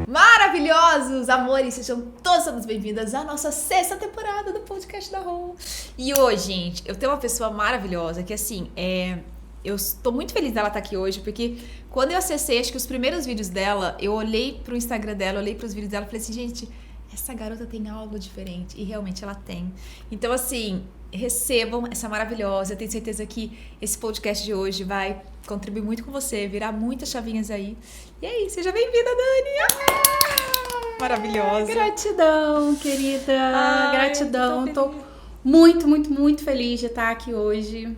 Maravilhosos, amores, sejam todas bem-vindas à nossa 6ª temporada do Podcast da Rô. E hoje, gente, eu tenho uma pessoa maravilhosa que, assim, eu estou muito feliz dela estar aqui hoje, porque quando eu acessei, acho que os primeiros vídeos dela, eu olhei pro Instagram dela, olhei pros vídeos dela e falei assim, gente, essa garota tem algo diferente. E realmente ela tem. Então, assim, recebam essa maravilhosa. Eu tenho certeza que esse podcast de hoje vai contribuir muito com você, virar muitas chavinhas aí. E aí, seja bem-vinda, Dani! Maravilhosa. Gratidão, querida. Gratidão. Tô muito feliz de estar aqui hoje.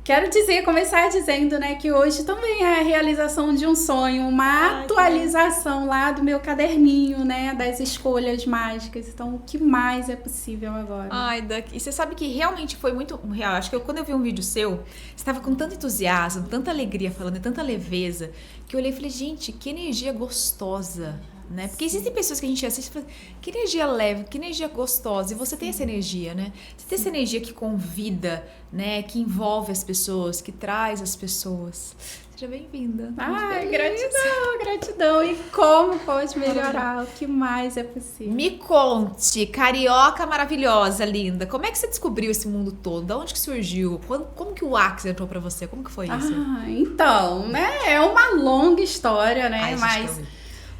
Quero começar dizendo, né, que hoje também é a realização de um sonho, uma atualização lá do meu caderninho, né, das escolhas mágicas. Então, o que mais é possível agora? Ai, Dani, e você sabe que realmente foi muito real. Acho que quando eu vi um vídeo seu, você estava com tanto entusiasmo, tanta alegria falando, e tanta leveza, que eu olhei e falei, gente, que energia gostosa. Né? Porque existem pessoas que a gente assiste e fala, que energia leve, que energia gostosa. E você tem essa energia, né? Você tem essa energia que convida, né? Que envolve as pessoas, que traz as pessoas. Seja bem-vinda. Ai, gratidão. E como pode melhorar? O que mais é possível? Me conte, carioca maravilhosa, linda. Como é que você descobriu esse mundo todo? De onde que surgiu? Como que o Axis entrou pra você? Como que foi isso? Então, né? É uma longa história, né? Ai, mas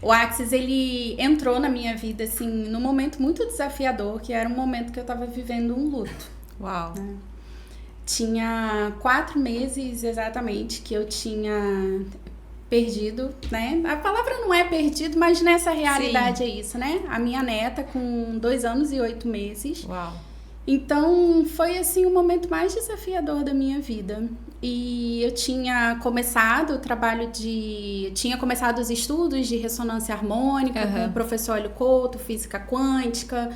o Axis, ele entrou na minha vida, assim, num momento muito desafiador, que era um momento que eu tava vivendo um luto. Uau! Né? Tinha 4 meses, exatamente, que eu tinha perdido, né? A palavra não é perdido, mas nessa realidade Sim. É isso, né? A minha neta com 2 anos e 8 meses. Uau! Então, foi, assim, o momento mais desafiador da minha vida. E eu tinha começado tinha começado os estudos de ressonância harmônica com o professor Hélio Couto, física quântica,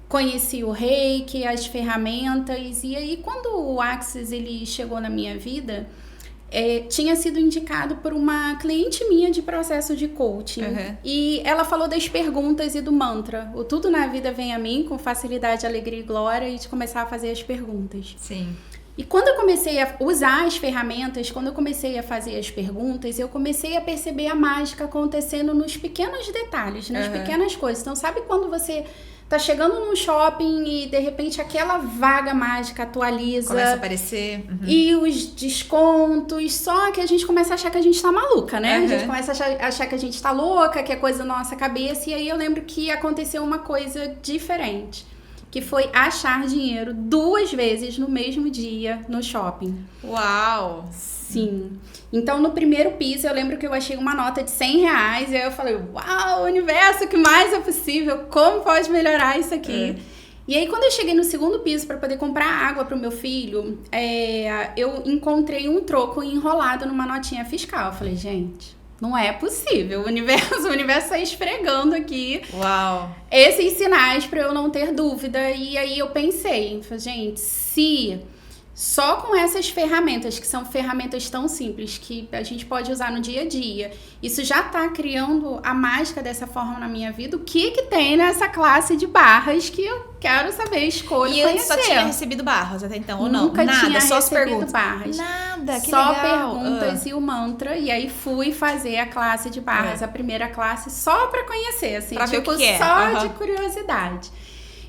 conheci o Reiki, as ferramentas, e aí quando o Axis ele chegou na minha vida, tinha sido indicado por uma cliente minha de processo de coaching, e ela falou das perguntas e do mantra, o tudo na vida vem a mim com facilidade, alegria e glória, e de começar a fazer as perguntas. Sim. E quando eu comecei a usar as ferramentas, quando eu comecei a fazer as perguntas, eu comecei a perceber a mágica acontecendo nos pequenos detalhes, nas pequenas coisas. Então, sabe quando você tá chegando num shopping e, de repente, aquela vaga mágica atualiza. Começa a aparecer. E os descontos, só que a gente começa a achar que a gente tá maluca, né? A gente começa a achar que a gente tá louca, que é coisa da nossa cabeça. E aí eu lembro que aconteceu uma coisa diferente, que foi achar dinheiro 2 vezes no mesmo dia no shopping. Uau! Sim. Então, no primeiro piso, eu lembro que eu achei uma nota de R$100, e aí eu falei, uau, universo, o que mais é possível? Como pode melhorar isso aqui? E aí, quando eu cheguei no segundo piso para poder comprar água pro meu filho, eu encontrei um troco enrolado numa notinha fiscal. Eu falei, gente, não é possível, o universo tá esfregando aqui. Uau! Esses sinais para eu não ter dúvida. E aí eu pensei, gente, se só com essas ferramentas, que são ferramentas tão simples, que a gente pode usar no dia a dia, isso já tá criando a mágica dessa forma na minha vida, o que tem nessa classe de barras que eu quero saber, escolho, e conhecer. E só tinha recebido barras até então, ou não? Nunca Nada, tinha só recebido perguntas. Barras. Nada, que só legal. Perguntas e o mantra, e aí fui fazer a classe de barras, a primeira classe, só pra conhecer, assim, pra tipo, ver o que só de curiosidade.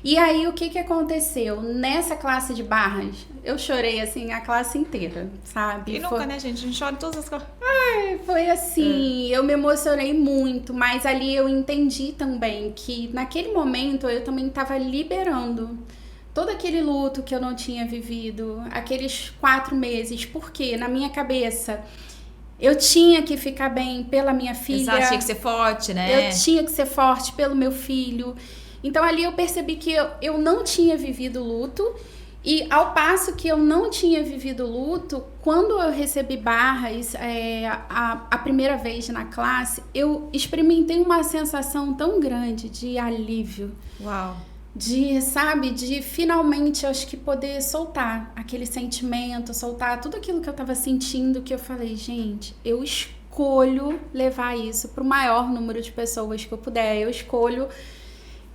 E aí, o que aconteceu? Nessa classe de barras, eu chorei, assim, a classe inteira, sabe? E nunca, né, gente? A gente chora em todas as coisas. Foi assim, eu me emocionei muito, mas ali eu entendi também que naquele momento eu também estava liberando todo aquele luto que eu não tinha vivido, aqueles 4 meses, porque na minha cabeça eu tinha que ficar bem pela minha filha. Exato, tinha que ser forte, né? Eu tinha que ser forte pelo meu filho. Então ali eu percebi que eu não tinha vivido luto, e ao passo que eu não tinha vivido luto, quando eu recebi barras a primeira vez na classe, eu experimentei uma sensação tão grande de alívio. Uau! De finalmente, acho que poder soltar aquele sentimento, soltar tudo aquilo que eu tava sentindo, que eu falei, gente, eu escolho levar isso pro maior número de pessoas que eu puder, eu escolho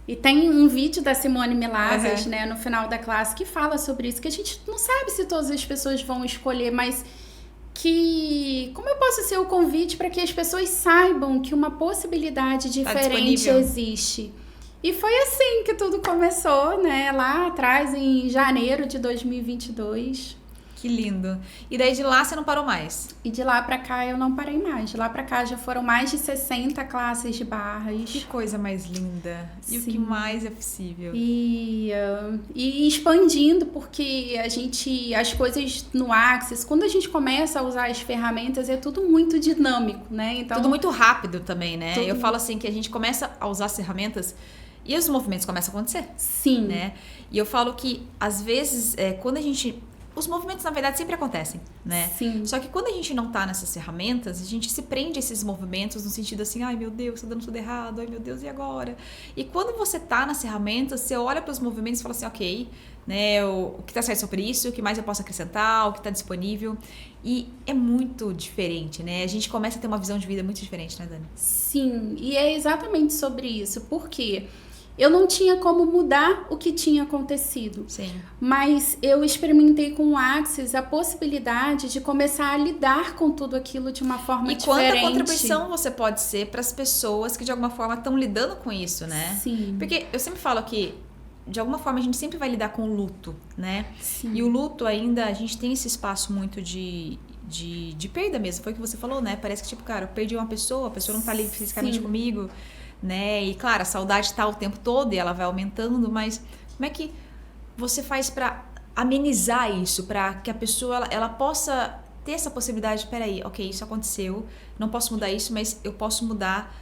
E tem um vídeo da Simone Milazas, né, no final da classe, que fala sobre isso, que a gente não sabe se todas as pessoas vão escolher, mas que... Como eu posso ser o convite para que as pessoas saibam que uma possibilidade diferente existe? E foi assim que tudo começou, né, lá atrás, em janeiro de 2022. Que lindo. E daí de lá você não parou mais? E de lá pra cá eu não parei mais. De lá pra cá já foram mais de 60 classes de barras. Que coisa mais linda. E Sim. O que mais é possível? E expandindo, porque as coisas no Axis, quando a gente começa a usar as ferramentas, é tudo muito dinâmico, né? Então, tudo muito rápido também, né? Eu falo assim que a gente começa a usar as ferramentas e os movimentos começam a acontecer. Sim. Né? E eu falo que, às vezes, quando a gente... Os movimentos, na verdade, sempre acontecem, né? Sim. Só que quando a gente não tá nessas ferramentas, a gente se prende a esses movimentos no sentido assim, ai meu Deus, tá dando tudo errado, ai meu Deus, e agora? E quando você tá nas ferramentas, você olha para os movimentos e fala assim, ok, né, o que tá certo sobre isso, o que mais eu posso acrescentar, o que tá disponível. E é muito diferente, né? A gente começa a ter uma visão de vida muito diferente, né, Dani? Sim, e é exatamente sobre isso. Por quê? Eu não tinha como mudar o que tinha acontecido. Sim. Mas eu experimentei com o Axis a possibilidade de começar a lidar com tudo aquilo de uma forma diferente. E quanta contribuição você pode ser para as pessoas que de alguma forma estão lidando com isso, né? Sim. Porque eu sempre falo que de alguma forma a gente sempre vai lidar com o luto, né? Sim. E o luto ainda, a gente tem esse espaço muito de perda mesmo. Foi o que você falou, né? Parece que tipo, cara, eu perdi uma pessoa, a pessoa não tá ali fisicamente comigo. Né? E claro, a saudade está o tempo todo e ela vai aumentando, mas como é que você faz para amenizar isso, para que a pessoa ela possa ter essa possibilidade, peraí, ok, isso aconteceu, não posso mudar isso, mas eu posso mudar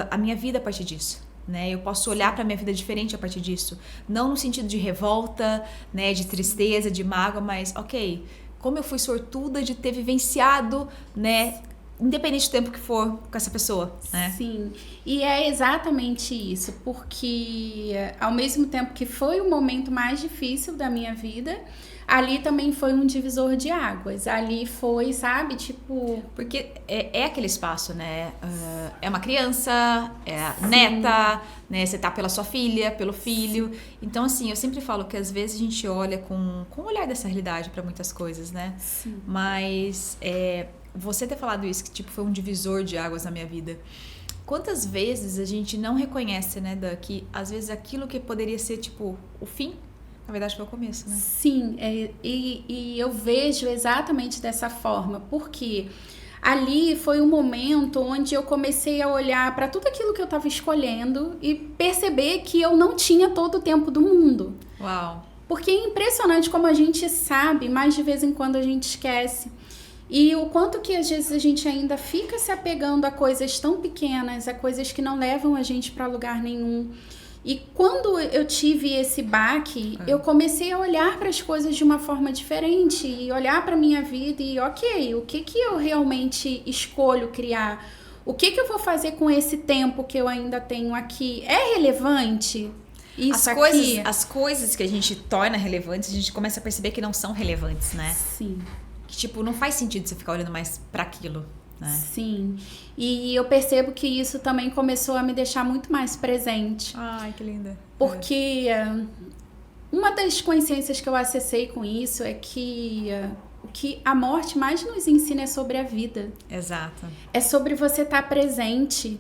a minha vida a partir disso, né? Eu posso olhar para a minha vida diferente a partir disso, não no sentido de revolta, né, de tristeza, de mágoa, mas ok, como eu fui sortuda de ter vivenciado, né, independente do tempo que for com essa pessoa, né? Sim, e é exatamente isso, porque ao mesmo tempo que foi o momento mais difícil da minha vida, ali também foi um divisor de águas. Ali foi, sabe, tipo... Porque é aquele espaço, né? É uma criança, é a neta, né? Você tá pela sua filha, pelo filho. Então, assim, eu sempre falo que às vezes a gente olha com o olhar dessa realidade para muitas coisas, né? Sim. Mas... você ter falado isso, que tipo, foi um divisor de águas na minha vida. Quantas vezes a gente não reconhece, né, Dan, que às vezes aquilo que poderia ser, tipo, o fim, na verdade foi o começo, né? Sim, e eu vejo exatamente dessa forma, porque ali foi um momento onde eu comecei a olhar para tudo aquilo que eu estava escolhendo e perceber que eu não tinha todo o tempo do mundo. Uau! Porque é impressionante como a gente sabe, mas de vez em quando a gente esquece. E o quanto que às vezes a gente ainda fica se apegando a coisas tão pequenas, a coisas que não levam a gente para lugar nenhum. E quando eu tive esse baque, eu comecei a olhar para as coisas de uma forma diferente e olhar para minha vida e ok, o que eu realmente escolho criar? O que eu vou fazer com esse tempo que eu ainda tenho aqui? É relevante? As coisas que a gente torna relevantes, a gente começa a perceber que não são relevantes, né? Sim. Que, tipo, não faz sentido você ficar olhando mais para aquilo, né? Sim. E eu percebo que isso também começou a me deixar muito mais presente. Ai, que linda. Porque uma das consciências que eu acessei com isso é que o que a morte mais nos ensina é sobre a vida. Exato. É sobre você estar presente.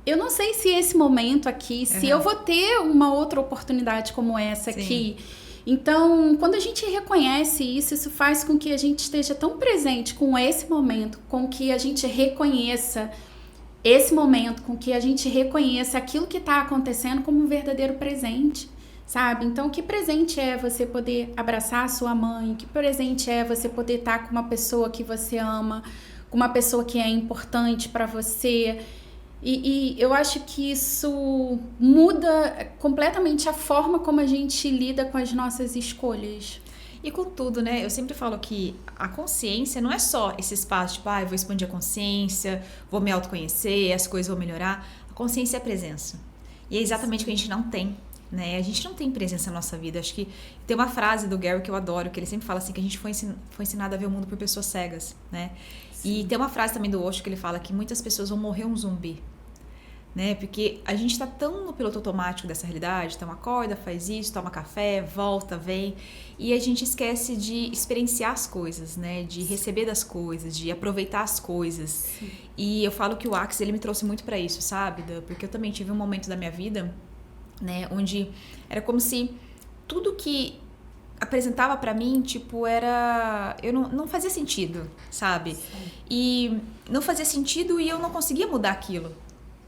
Eu não sei se esse momento aqui, se eu vou ter uma outra oportunidade como essa aqui. Então, quando a gente reconhece isso, isso faz com que a gente esteja tão presente com esse momento, com que a gente reconheça esse momento, com que a gente reconheça aquilo que está acontecendo como um verdadeiro presente, sabe? Então, que presente é você poder abraçar a sua mãe? Que presente é você poder estar com uma pessoa que você ama, com uma pessoa que é importante para você? E eu acho que isso muda completamente a forma como a gente lida com as nossas escolhas. E com tudo, né? Eu sempre falo que a consciência não é só esse espaço, tipo, eu vou expandir a consciência, vou me autoconhecer, as coisas vão melhorar. A consciência é a presença. E é exatamente o que a gente não tem, né? A gente não tem presença na nossa vida. Acho que tem uma frase do Gary que eu adoro, que ele sempre fala assim, que a gente foi ensinado a ver o mundo por pessoas cegas, né? Sim. E tem uma frase também do Osho que ele fala que muitas pessoas vão morrer um zumbi, né? Porque a gente tá tão no piloto automático dessa realidade, então acorda, faz isso, toma café, volta, vem, e a gente esquece de experienciar as coisas, né? De receber das coisas, de aproveitar as coisas. Sim. E eu falo que o Axis, ele me trouxe muito pra isso, sabe? Porque eu também tive um momento da minha vida, né, onde era como se tudo que apresentava pra mim, tipo, eu não fazia sentido, sabe? Sim. E não fazia sentido e eu não conseguia mudar aquilo,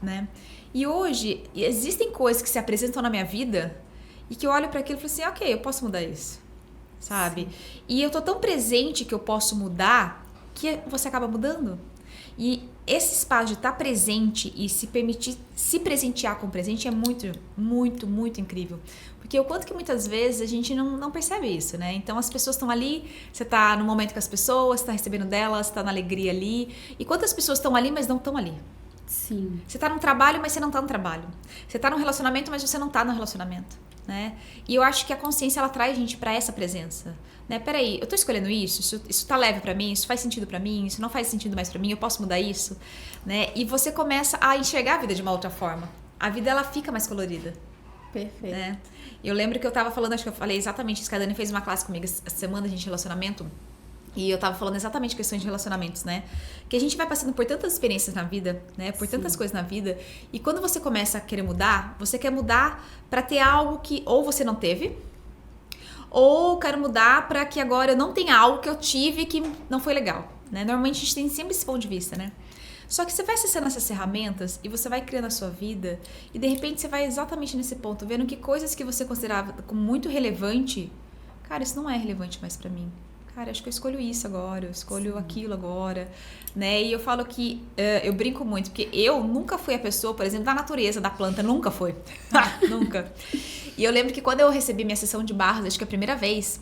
né? E hoje existem coisas que se apresentam na minha vida e que eu olho pra aquilo e falo assim, ok, eu posso mudar isso, sabe? Sim. E eu tô tão presente que eu posso mudar que você acaba mudando. E esse espaço de estar presente e se permitir se presentear com o presente é muito, muito, muito incrível. Porque o quanto que muitas vezes a gente não percebe isso, né? Então as pessoas estão ali, você tá no momento com as pessoas, você tá recebendo delas, você tá na alegria ali. E quantas pessoas estão ali, mas não estão ali? Sim. Você tá num trabalho, mas você não tá no trabalho. Você tá num relacionamento, mas você não tá no relacionamento, né? E eu acho que a consciência, ela traz a gente pra essa presença, né? Peraí, eu tô escolhendo isso tá leve pra mim, isso faz sentido pra mim, isso não faz sentido mais pra mim, eu posso mudar isso, né? E você começa a enxergar a vida de uma outra forma. A vida, ela fica mais colorida. Perfeito. Né? Eu lembro que eu tava falando, acho que eu falei exatamente isso, que a Dani fez uma classe comigo essa semana, de relacionamento. E eu tava falando exatamente questões de relacionamentos, né? Que a gente vai passando por tantas experiências na vida, né? Por tantas coisas na vida. E quando você começa a querer mudar, você quer mudar pra ter algo que ou você não teve, ou quero mudar pra que agora eu não tenha algo que eu tive que não foi legal, né? Normalmente a gente tem sempre esse ponto de vista, né? Só que você vai acessando essas ferramentas e você vai criando a sua vida e de repente você vai exatamente nesse ponto, vendo que coisas que você considerava como muito relevante, cara, isso não é relevante mais pra mim. Cara, acho que eu escolho isso agora, eu escolho aquilo agora, né? E eu falo que eu brinco muito, porque eu nunca fui a pessoa, por exemplo, da natureza, da planta, nunca foi. Nunca. E eu lembro que quando eu recebi minha sessão de barras, acho que a primeira vez,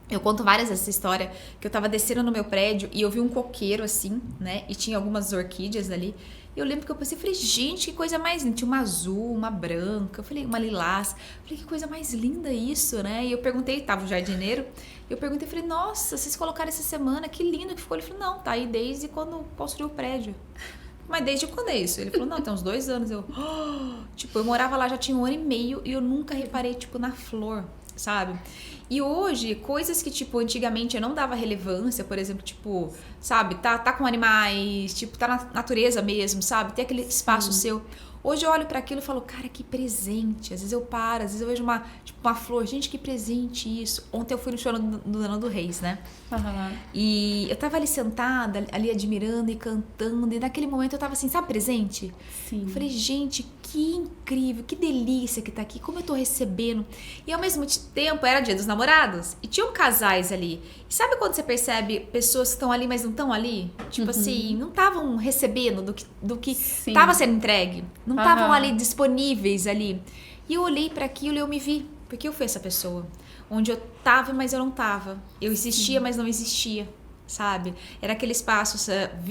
eu conto várias essa história, que eu tava descendo no meu prédio e eu vi um coqueiro assim, né? E tinha algumas orquídeas ali. E eu lembro que eu pensei, falei, gente, que coisa mais linda. Tinha uma azul, uma branca, eu falei, uma lilás. Falei, que coisa mais linda isso, né? E eu perguntei, tava o jardineiro, eu perguntei, falei, nossa, vocês colocaram essa semana, que lindo que ficou. Ele falou, não, tá aí desde quando construiu o prédio. Mas desde quando é isso? Ele falou, não, tem uns 2 anos. Eu, tipo, eu morava lá já tinha 1 ano e meio e eu nunca reparei, tipo, na flor, sabe? E hoje, coisas que, tipo, antigamente eu não dava relevância, por exemplo, tipo, sabe, tá com animais, tipo, tá na natureza mesmo, sabe? Tem aquele espaço seu. Hoje eu olho pra aquilo e falo, cara, que presente. Às vezes eu paro, às vezes eu vejo uma flor. Gente, que presente isso. Ontem eu fui no show do Nando Reis, né? Uhum. E eu tava ali sentada, ali admirando e cantando. E naquele momento eu tava assim, sabe, presente? Sim. Eu falei, gente, que incrível, que delícia que tá aqui. Como eu tô recebendo. E ao mesmo tempo era Dia dos Namorados. E tinham casais ali. E sabe quando você percebe pessoas que estão ali, mas não estão ali? Tipo assim, não estavam recebendo do que Sim. tava sendo entregue. Não estavam ali disponíveis ali. E eu olhei para aquilo e eu me vi. Porque eu fui essa pessoa. Onde eu tava, mas eu não tava. Eu existia, mas não existia. Sabe? Era aquele espaço,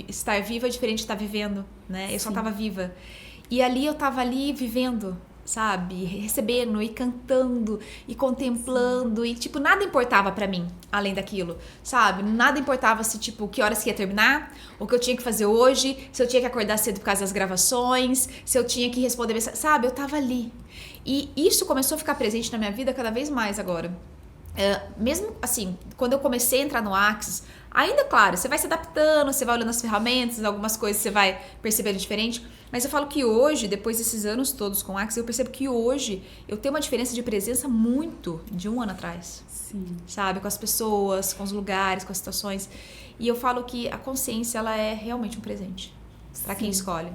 estar viva é diferente de estar vivendo, né? Eu só tava viva. E ali eu tava ali vivendo, sabe? Recebendo e cantando e contemplando. E, tipo, nada importava pra mim além daquilo, sabe? Nada importava se, tipo, que horas que ia terminar, o que eu tinha que fazer hoje, se eu tinha que acordar cedo por causa das gravações, se eu tinha que responder mensagem, sabe? Eu tava ali. E isso começou a ficar presente na minha vida cada vez mais agora. Mesmo assim, quando eu comecei a entrar no Axis, ainda, claro, você vai se adaptando, você vai olhando as ferramentas, algumas coisas você vai percebendo diferente, mas eu falo que hoje, depois desses anos todos com o Axis, eu percebo que hoje eu tenho uma diferença de presença muito de 1 ano atrás. Sim. Sabe? Com as pessoas, com os lugares, com as situações. E eu falo que a consciência, ela é realmente um presente para quem escolhe.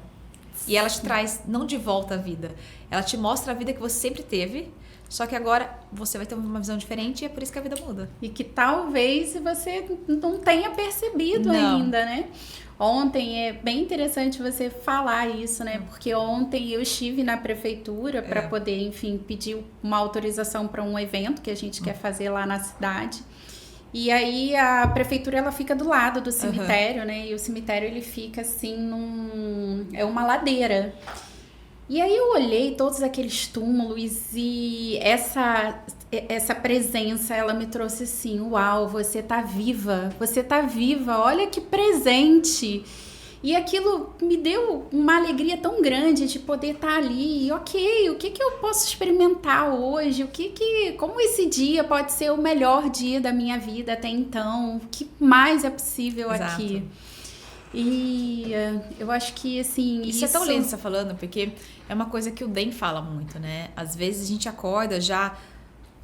E ela te traz, não de volta à vida, ela te mostra a vida que você sempre teve, só que agora você vai ter uma visão diferente e é por isso que a vida muda. E que talvez você não tenha percebido ainda, né? Ontem é bem interessante você falar isso, né? Porque ontem eu estive na prefeitura para poder, enfim, pedir uma autorização para um evento que a gente quer fazer lá na cidade. E aí a prefeitura, ela fica do lado do cemitério, né? E o cemitério, ele fica assim é uma ladeira. E aí eu olhei todos aqueles túmulos e essa presença, ela me trouxe assim, uau, você tá viva, olha que presente. E aquilo me deu uma alegria tão grande de poder estar ali. E, ok, o que eu posso experimentar hoje? Como esse dia pode ser o melhor dia da minha vida até então? O que mais é possível aqui? E eu acho que, assim... Isso é tão lindo você tá falando, porque é uma coisa que o Dan fala muito, né? Às vezes a gente acorda já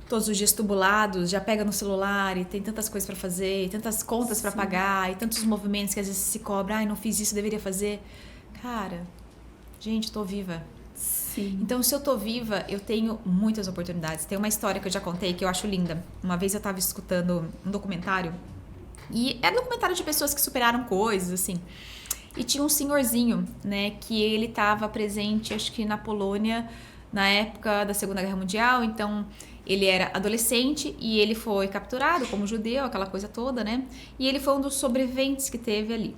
todos os dias tubulados, já pega no celular e tem tantas coisas para fazer, e tantas contas para pagar, e tantos movimentos que às vezes se cobra, não fiz isso, deveria fazer. Cara, gente, tô viva. Sim. Então, se eu tô viva, eu tenho muitas oportunidades. Tem uma história que eu já contei que eu acho linda. Uma vez eu tava escutando um documentário, e era um documentário de pessoas que superaram coisas, assim. E tinha um senhorzinho, né, que ele tava presente, acho que na Polônia, na época da Segunda Guerra Mundial, então... Ele era adolescente e ele foi capturado como judeu, aquela coisa toda, né? E ele foi um dos sobreviventes que teve ali.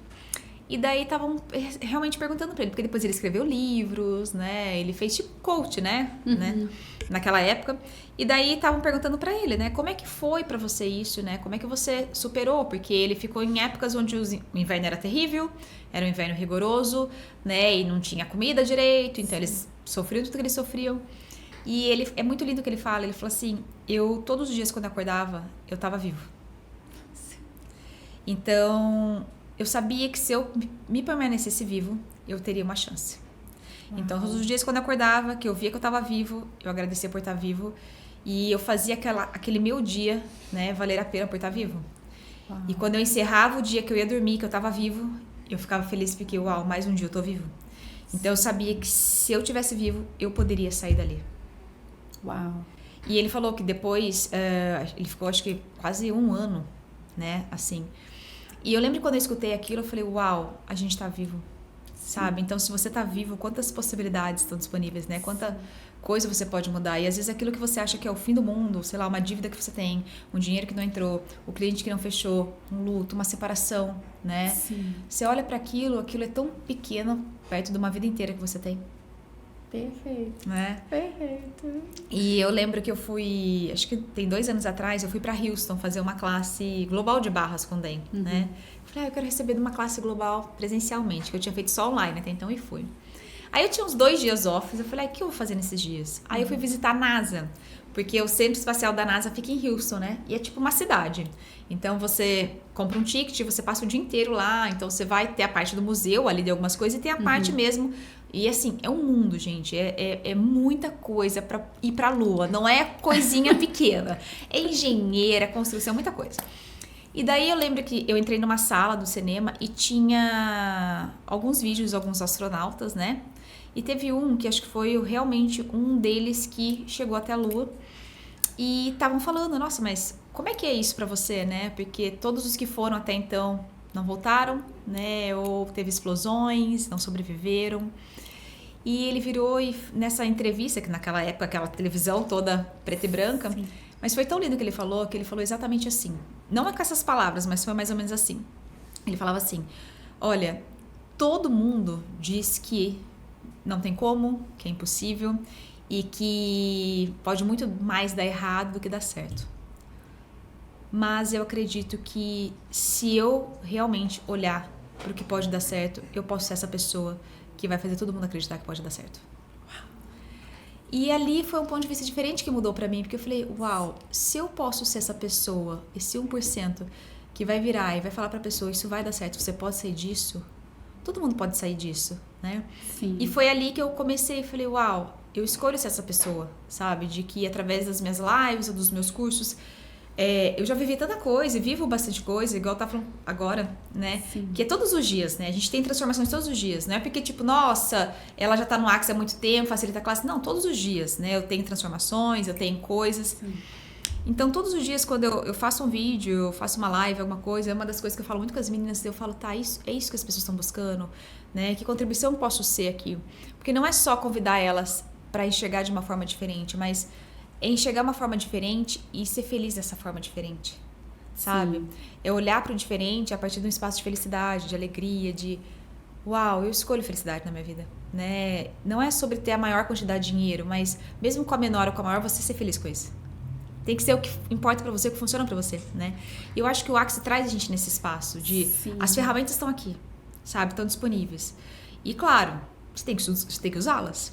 E daí estavam realmente perguntando pra ele, porque depois ele escreveu livros, né? Ele fez tipo coach, né? Naquela época. E daí estavam perguntando pra ele, né? Como é que foi pra você isso, né? Como é que você superou? Porque ele ficou em épocas onde o inverno era terrível, era um inverno rigoroso, né? E não tinha comida direito, então eles sofriam tudo que eles sofriam. E ele, é muito lindo o que ele fala assim, todos os dias quando eu acordava, eu tava vivo. Então, eu sabia que se eu me permanecesse vivo, eu teria uma chance. Uau. Então, todos os dias quando eu acordava, que eu via que eu tava vivo, eu agradecia por estar vivo, e eu fazia aquele meu dia, né, valer a pena por estar vivo. Uau. E quando eu encerrava o dia que eu ia dormir, que eu tava vivo, eu ficava feliz porque, uau, mais um dia eu tô vivo. Então, eu sabia que se eu tivesse vivo, eu poderia sair dali. Uau. E ele falou que depois, ele ficou acho que quase um ano, né, assim. E eu lembro que quando eu escutei aquilo, eu falei, uau, a gente tá vivo, sabe? Então, se você tá vivo, quantas possibilidades estão disponíveis, né? Quanta coisa você pode mudar. E às vezes aquilo que você acha que é o fim do mundo, sei lá, uma dívida que você tem, um dinheiro que não entrou, o cliente que não fechou, um luto, uma separação, né? Sim. Você olha para aquilo é tão pequeno perto de uma vida inteira que você tem. Perfeito. Né? Perfeito. E eu lembro que eu fui, acho que tem 2 anos atrás, eu fui pra Houston fazer uma classe global de barras com o Dan, né? Falei, eu quero receber de uma classe global presencialmente, que eu tinha feito só online até então e fui. Aí eu tinha uns 2 dias off, eu falei, o que eu vou fazer nesses dias? Aí eu fui visitar a NASA, porque o Centro Espacial da NASA fica em Houston, né? E é tipo uma cidade. Então você compra um ticket, você passa o dia inteiro lá, então você vai ter a parte do museu ali de algumas coisas e tem a parte mesmo. E assim, é um mundo, gente, é muita coisa pra ir pra Lua, não é coisinha pequena, é engenheiro, é construção, muita coisa. E daí eu lembro que eu entrei numa sala do cinema e tinha alguns vídeos de alguns astronautas, né? E teve um que acho que foi realmente um deles que chegou até a Lua e estavam falando, nossa, mas como é que é isso pra você, né? Porque todos os que foram até então não voltaram, né? Ou teve explosões, não sobreviveram. E ele virou e nessa entrevista, que naquela época, aquela televisão toda preta e branca, sim, mas foi tão lindo que ele falou exatamente assim. Não é com essas palavras, mas foi mais ou menos assim. Ele falava assim, olha, todo mundo diz que não tem como, que é impossível e que pode muito mais dar errado do que dar certo. Mas eu acredito que se eu realmente olhar para o que pode dar certo, eu posso ser essa pessoa que vai fazer todo mundo acreditar que pode dar certo. Uau. E ali foi um ponto de vista diferente que mudou pra mim, porque eu falei, uau, se eu posso ser essa pessoa, esse 1% que vai virar e vai falar pra pessoa, isso vai dar certo, você pode sair disso, todo mundo pode sair disso, né? Sim. E foi ali que eu comecei, falei, uau, eu escolho ser essa pessoa, sabe? De que através das minhas lives ou dos meus cursos, eu já vivi tanta coisa e vivo bastante coisa, igual eu tava falando agora, né? Sim. Que é todos os dias, né? A gente tem transformações todos os dias. Não é porque, tipo, nossa, ela já tá no Axis há muito tempo, facilita a classe. Não, todos os dias, né? Eu tenho transformações, eu tenho coisas. Sim. Então, todos os dias, quando eu faço um vídeo, eu faço uma live, alguma coisa, é uma das coisas que eu falo muito com as meninas, eu falo, tá, é isso que as pessoas estão buscando, né? Que contribuição eu posso ser aqui? Porque não é só convidar elas para enxergar de uma forma diferente, mas enxergar uma forma diferente e ser feliz dessa forma diferente, sabe? Sim. É olhar para o diferente a partir de um espaço de felicidade, de alegria, de uau, eu escolho felicidade na minha vida, né? Não é sobre ter a maior quantidade de dinheiro, mas mesmo com a menor ou com a maior, você ser feliz com isso. Tem que ser o que importa para você, o que funciona para você, né? E eu acho que o Axis traz a gente nesse espaço de sim, as ferramentas estão aqui. sabe? Estão disponíveis. E claro, você tem que usá-las.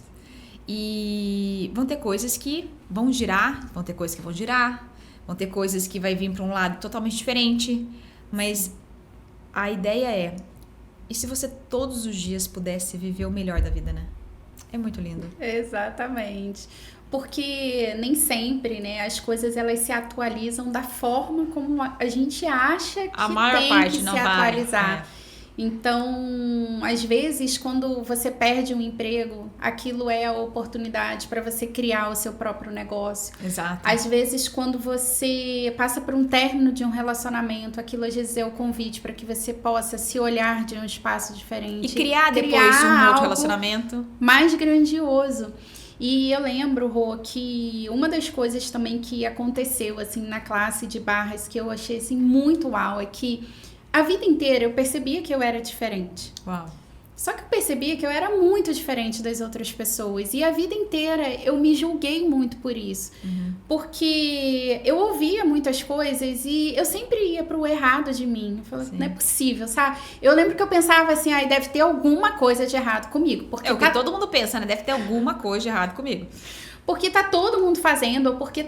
E vão ter coisas que vão girar, vão ter coisas que vão girar, vão ter coisas que vai vir para um lado totalmente diferente, mas a ideia é, e se você todos os dias pudesse viver o melhor da vida, né? É muito lindo. Exatamente. Porque nem sempre, né, as coisas elas se atualizam da forma como a gente acha que a maior tem parte que não se vai, atualizar. Então, às vezes, quando você perde um emprego, aquilo é a oportunidade para você criar o seu próprio negócio. Exato. Às vezes, quando você passa por um término de um relacionamento, aquilo às vezes é o convite para que você possa se olhar de um espaço diferente. E criar depois um outro relacionamento mais grandioso. E eu lembro, Rô, que uma das coisas também que aconteceu assim na classe de barras que eu achei assim muito uau é que a vida inteira eu percebia que eu era diferente. Uau. Só que eu percebia que eu era muito diferente das outras pessoas. E a vida inteira eu me julguei muito por isso. Porque eu ouvia muitas coisas e eu sempre ia pro errado de mim. Eu falava, não é possível, sabe? Eu lembro que eu pensava assim, deve ter alguma coisa de errado comigo. Porque é o que todo mundo pensa, né? Deve ter alguma coisa de errado comigo. Porque tá todo mundo fazendo, ou porque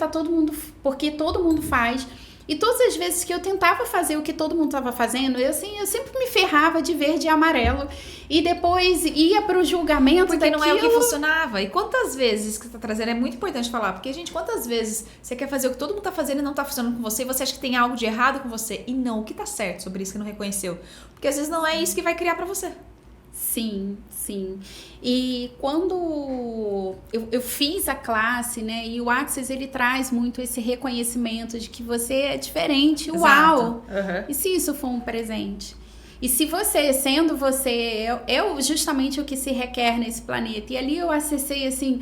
todo mundo faz. E todas as vezes que eu tentava fazer o que todo mundo estava fazendo, eu sempre me ferrava de verde e amarelo. E depois ia pro julgamento porque daquilo. Não é o que funcionava. E quantas vezes que você tá trazendo, é muito importante falar. Porque, gente, quantas vezes você quer fazer o que todo mundo tá fazendo e não tá funcionando com você, e você acha que tem algo de errado com você. E não, o que tá certo sobre isso que não reconheceu? Porque às vezes não é isso que vai criar pra você. Sim, sim. E quando eu fiz a classe, né, e o Access, ele traz muito esse reconhecimento de que você é diferente. Exato. Uau! E se isso for um presente? E se você, sendo você, justamente o que se requer nesse planeta. E ali eu acessei, assim,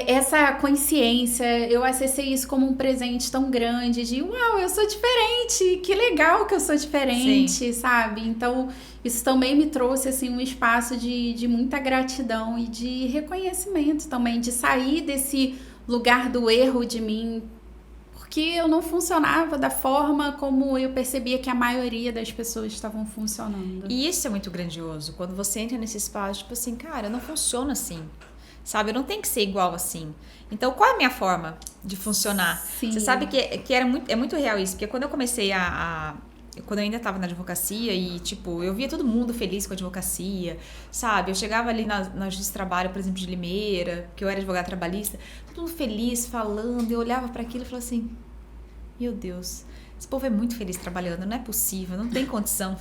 essa consciência, eu acessei isso como um presente tão grande de, uau, eu sou diferente, que legal que eu sou diferente, sim, sabe? Então, isso também me trouxe, assim, um espaço de muita gratidão e de reconhecimento também, de sair desse lugar do erro de mim, porque eu não funcionava da forma como eu percebia que a maioria das pessoas estavam funcionando. E isso é muito grandioso, quando você entra nesse espaço, tipo assim, cara, eu não funciono assim. Sabe, eu não tenho que ser igual assim. Então, qual é a minha forma de funcionar? Sim. Você sabe que é muito real isso. Porque quando eu comecei quando eu ainda estava na advocacia e, tipo, eu via todo mundo feliz com a advocacia, sabe? Eu chegava ali na justiça de trabalho, por exemplo, de Limeira, que eu era advogada trabalhista, todo mundo feliz, falando. Eu olhava para aquilo e falava assim, meu Deus, esse povo é muito feliz trabalhando, não é possível, não tem condição.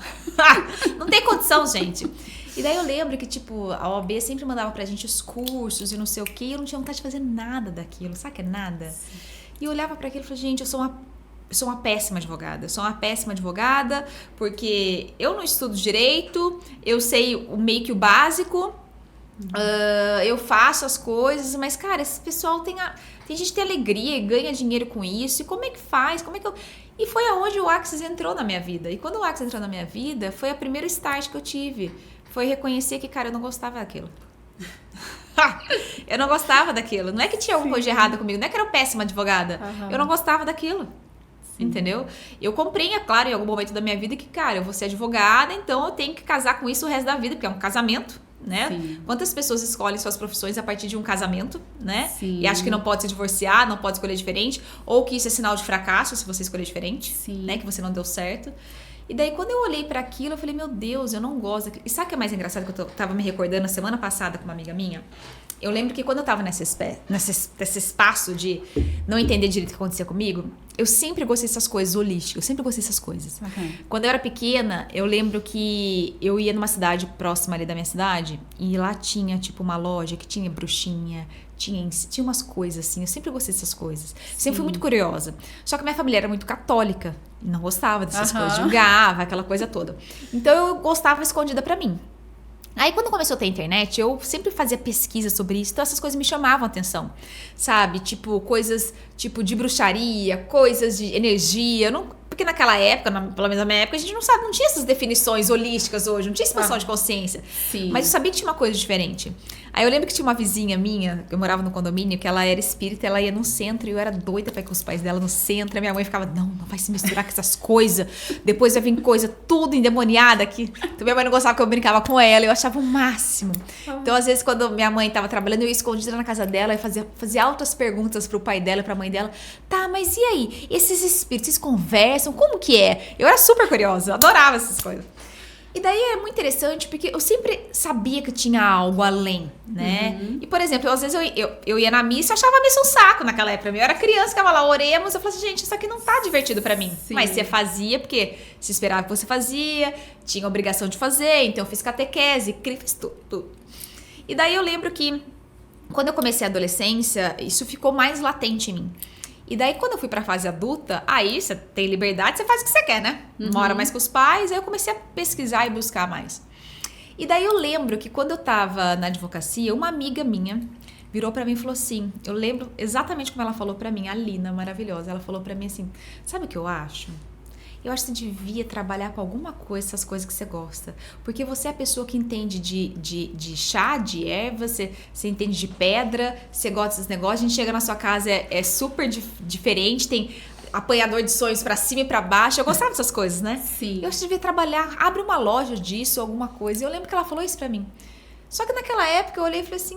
Não tem condição, gente. E daí eu lembro que, tipo, a OAB sempre mandava pra gente os cursos e não sei o quê, e eu não tinha vontade de fazer nada daquilo, sabe que é nada? Sim. E eu olhava pra aquilo e falava, gente, eu sou uma péssima advogada. Eu sou uma péssima advogada porque eu não estudo direito, eu sei meio que o básico, eu faço as coisas, mas, cara, esse pessoal tem gente que tem alegria e ganha dinheiro com isso, e como é que faz? E foi aonde o Access entrou na minha vida. E quando o Access entrou na minha vida, foi a primeira start que eu tive. Foi reconhecer que, cara, eu não gostava daquilo. Eu não gostava daquilo. Não é que tinha alguma coisa de errada comigo. Não é que eu era péssima advogada. Eu não gostava daquilo. Sim. Entendeu? Eu comprei, é claro, em algum momento da minha vida que, cara, eu vou ser advogada, então eu tenho que casar com isso o resto da vida, porque é um casamento, né? Sim. Quantas pessoas escolhem suas profissões a partir de um casamento, né? Sim. E acham que não pode se divorciar, não pode escolher diferente, ou que isso é sinal de fracasso se você escolher diferente, sim, né? Que você não deu certo. E daí, quando eu olhei pra aquilo, eu falei, meu Deus, eu não gosto daquilo. E sabe o que é mais engraçado que eu tava me recordando na semana passada com uma amiga minha? Eu lembro que quando eu tava nesse espaço de não entender direito o que acontecia comigo, eu sempre gostei dessas coisas holísticas, eu sempre gostei dessas coisas. Uhum. Quando eu era pequena, eu lembro que eu ia numa cidade próxima ali da minha cidade, e lá tinha, tipo, uma loja que tinha bruxinha, tinha umas coisas assim, eu sempre gostei dessas coisas. Sempre fui muito curiosa. Só que minha família era muito católica, e não gostava dessas coisas, julgava, aquela coisa toda. Então eu gostava escondida pra mim. Aí, quando começou a ter internet, eu sempre fazia pesquisa sobre isso, então essas coisas me chamavam a atenção, sabe? Tipo, coisas tipo de bruxaria, coisas de energia, porque naquela época, pelo menos na minha época, a gente não tinha essas definições holísticas hoje, não tinha expansão de consciência. Sim. Mas eu sabia que tinha uma coisa diferente. Aí eu lembro que tinha uma vizinha minha, eu morava no condomínio, que ela era espírita, ela ia no centro e eu era doida pra ir com os pais dela no centro. A minha mãe ficava, não vai se misturar com essas coisas. Depois vai vir coisa tudo endemoniada aqui. Então minha mãe não gostava que eu brincava com ela, eu achava o máximo. Então às vezes quando minha mãe tava trabalhando, eu ia escondida na casa dela e fazia altas perguntas pro pai dela e pra mãe dela. Tá, mas e aí? Esses espíritos, vocês conversam? Como que é? Eu era super curiosa, adorava essas coisas. E daí é muito interessante, porque eu sempre sabia que tinha algo além, né? E, por exemplo, às vezes eu ia na missa e achava a missa um saco naquela época. Eu era criança, ficava lá, oremos, eu falava assim, gente, isso aqui não tá divertido pra mim. Sim. Mas você fazia, porque se esperava que você fazia, tinha obrigação de fazer, então eu fiz catequese, fiz tudo. E daí eu lembro que, quando eu comecei a adolescência, isso ficou mais latente em mim. E daí, quando eu fui pra fase adulta, aí você tem liberdade, você faz o que você quer, né? Não mora mais com os pais, aí eu comecei a pesquisar e buscar mais. E daí eu lembro que quando eu tava na advocacia, uma amiga minha virou pra mim e falou assim, eu lembro exatamente como ela falou pra mim, a Lina, maravilhosa, ela falou pra mim assim, sabe o que eu acho? Eu acho que você devia trabalhar com alguma coisa, essas coisas que você gosta. Porque você é a pessoa que entende de chá, de erva, você entende de pedra, você gosta desses negócios. A gente chega na sua casa, é super diferente, tem apanhador de sonhos pra cima e pra baixo. Eu gostava dessas coisas, né? Sim. Eu acho que você devia trabalhar, abre uma loja disso, alguma coisa. E eu lembro que ela falou isso pra mim. Só que naquela época eu olhei e falei assim,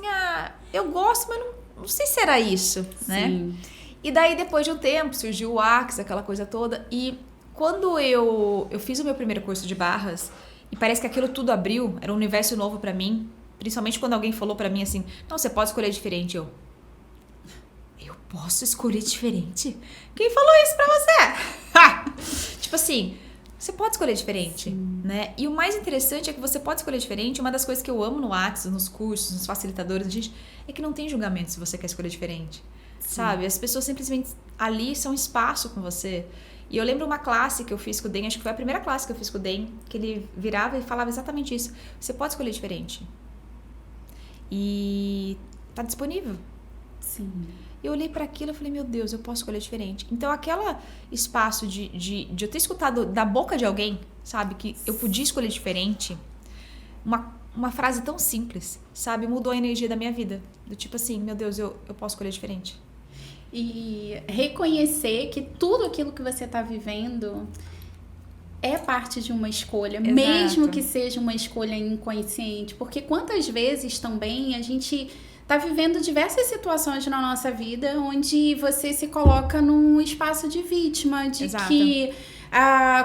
eu gosto, mas não sei se era isso, né? Sim. E daí depois de um tempo surgiu o Axis, aquela coisa toda, e quando eu fiz o meu primeiro curso de barras, e parece que aquilo tudo abriu, era um universo novo pra mim, principalmente quando alguém falou pra mim assim, não, você pode escolher diferente. Eu posso escolher diferente? Quem falou isso pra você? Tipo assim, você pode escolher diferente, né? E o mais interessante é que você pode escolher diferente. Uma das coisas que eu amo no Axis, nos cursos, nos facilitadores, é que não tem julgamento se você quer escolher diferente, sabe? As pessoas simplesmente ali são espaço com você. E eu lembro uma classe que eu fiz com o Den, acho que foi a primeira classe que eu fiz com o Den, que ele virava e falava exatamente isso. Você pode escolher diferente. E tá disponível. Sim. Eu olhei para aquilo e falei, meu Deus, eu posso escolher diferente. Então, aquele espaço de eu ter escutado da boca de alguém, sabe, que eu podia escolher diferente, uma frase tão simples, sabe, mudou a energia da minha vida. Do tipo assim, meu Deus, eu posso escolher diferente. E reconhecer que tudo aquilo que você está vivendo é parte de uma escolha, Exato. Mesmo que seja uma escolha inconsciente. Porque quantas vezes também a gente tá vivendo diversas situações na nossa vida onde você se coloca num espaço de vítima, de Exato. que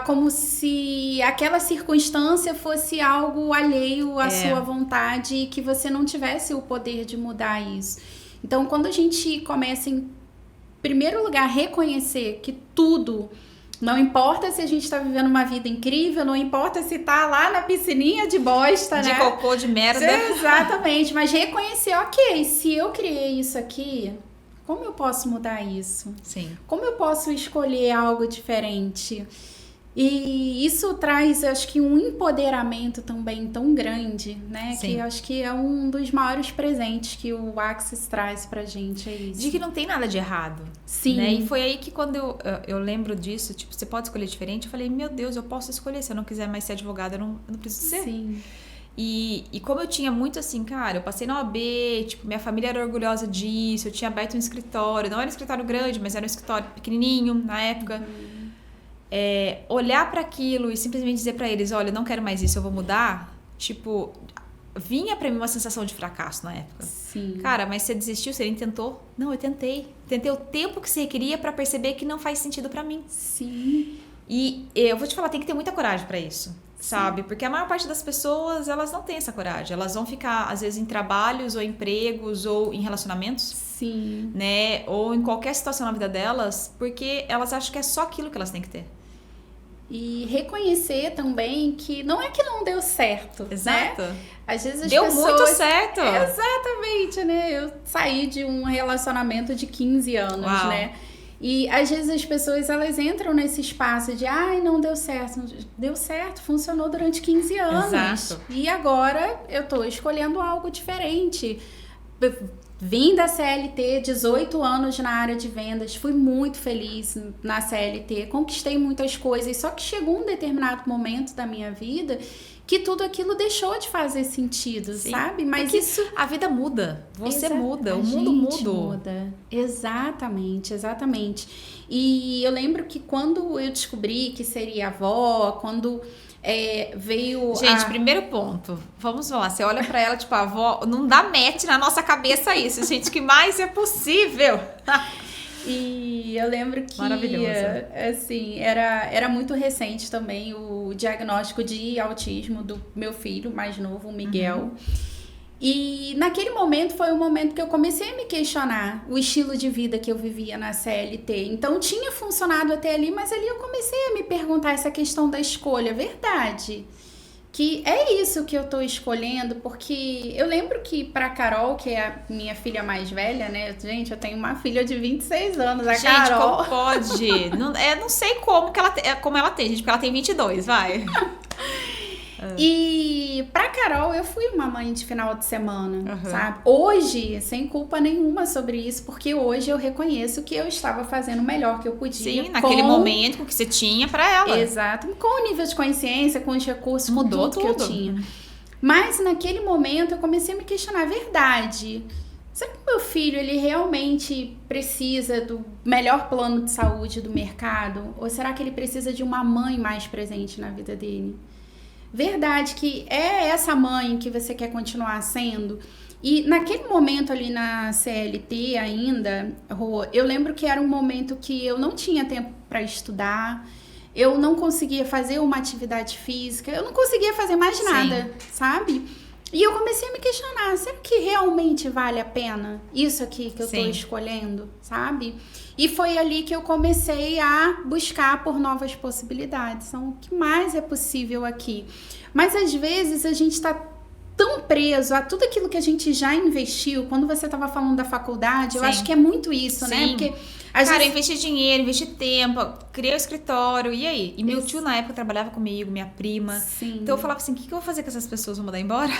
como se aquela circunstância fosse algo alheio à sua vontade e que você não tivesse o poder de mudar isso. Então, quando a gente começa, em primeiro lugar, a reconhecer que tudo, não importa se a gente tá vivendo uma vida incrível, não importa se tá lá na piscininha de bosta, De né? cocô, de merda. Exatamente, mas reconhecer, ok, se eu criei isso aqui, como eu posso mudar isso? Sim. Como eu posso escolher algo diferente? E isso traz, acho que, um empoderamento também tão grande, né? Sim. Que acho que é um dos maiores presentes que o Axis traz pra gente, é isso. De que não tem nada de errado. Sim. Né? E foi aí que quando eu lembro disso, tipo, você pode escolher diferente, eu falei, meu Deus, eu posso escolher. Se eu não quiser mais ser advogada, eu não preciso ser. Sim. E como eu tinha muito assim, cara, eu passei na OAB, tipo, minha família era orgulhosa disso, eu tinha aberto um escritório, não era um escritório grande, mas era um escritório pequenininho na época. Olhar para aquilo e simplesmente dizer para eles, olha, eu não quero mais isso, eu vou mudar, tipo, vinha para mim uma sensação de fracasso na época. Sim. Cara, mas você desistiu, você nem tentou? Não, eu tentei. Tentei o tempo que você requeria para perceber que não faz sentido para mim. Sim. E eu vou te falar, tem que ter muita coragem para isso, sabe? Porque a maior parte das pessoas, elas não tem essa coragem. Elas vão ficar, às vezes, em trabalhos ou empregos ou em relacionamentos. Sim. Né? Ou em qualquer situação na vida delas, porque elas acham que é só aquilo que elas têm que ter. E reconhecer também que não é que não deu certo, Exato. né? Às vezes as deu pessoas... muito certo. Exatamente, né? Eu saí de um relacionamento de 15 anos, Uau. né? E às vezes as pessoas, elas entram nesse espaço de ai, não deu certo. Deu certo, funcionou durante 15 anos. Exato. E agora eu tô escolhendo algo diferente. Vim da CLT, 18 anos na área de vendas, fui muito feliz na CLT, conquistei muitas coisas, só que chegou um determinado momento da minha vida que tudo aquilo deixou de fazer sentido, Sim, sabe? Mas porque isso... a vida muda, você muda, o a mundo gente muda. Exatamente, exatamente. E eu lembro que quando eu descobri que seria avó, quando veio Gente, primeiro ponto, vamos lá, você olha pra ela, tipo, a avó, não dá match na nossa cabeça isso, gente, que mais é possível? E eu lembro que, Maravilhosa. assim, era muito recente também o diagnóstico de autismo do meu filho mais novo, o Miguel. E naquele momento foi o momento que eu comecei a me questionar o estilo de vida que eu vivia na CLT. Então tinha funcionado até ali, mas ali eu comecei a me perguntar essa questão da escolha. Verdade. Que é isso que eu tô escolhendo, porque eu lembro que pra Carol, que é a minha filha mais velha, né? Gente, eu tenho uma filha de 26 anos, a Gente, Carol. como pode? Não sei como como ela tem, gente, porque ela tem 22, vai. E pra Carol, eu fui uma mãe de final de semana, sabe? Hoje, sem culpa nenhuma sobre isso, porque hoje eu reconheço que eu estava fazendo o melhor que eu podia. Sim, naquele momento que você tinha pra ela. Exato. Com o nível de consciência, com os recursos, Mudou com tudo que eu tinha. Mas naquele momento eu comecei a me questionar, verdade, será que meu filho, ele realmente precisa do melhor plano de saúde do mercado? Ou será que ele precisa de uma mãe mais presente na vida dele? Verdade que é essa mãe que você quer continuar sendo? E naquele momento ali na CLT ainda, Rô, eu lembro que era um momento que eu não tinha tempo para estudar, eu não conseguia fazer uma atividade física, eu não conseguia fazer mais nada, sabe? E eu comecei a me questionar, será que realmente vale a pena isso aqui que eu tô escolhendo, sabe? E foi ali que eu comecei a buscar por novas possibilidades. Então, o que mais é possível aqui? Mas às vezes a gente tá tão preso a tudo aquilo que a gente já investiu. Quando você estava falando da faculdade, eu acho que é muito isso, né? Porque cara, eu investi dinheiro, investi tempo, criei o escritório, e aí? E meu tio na época trabalhava comigo, minha prima. Sim. Então eu falava assim, o que eu vou fazer com essas pessoas? Vou mandar embora?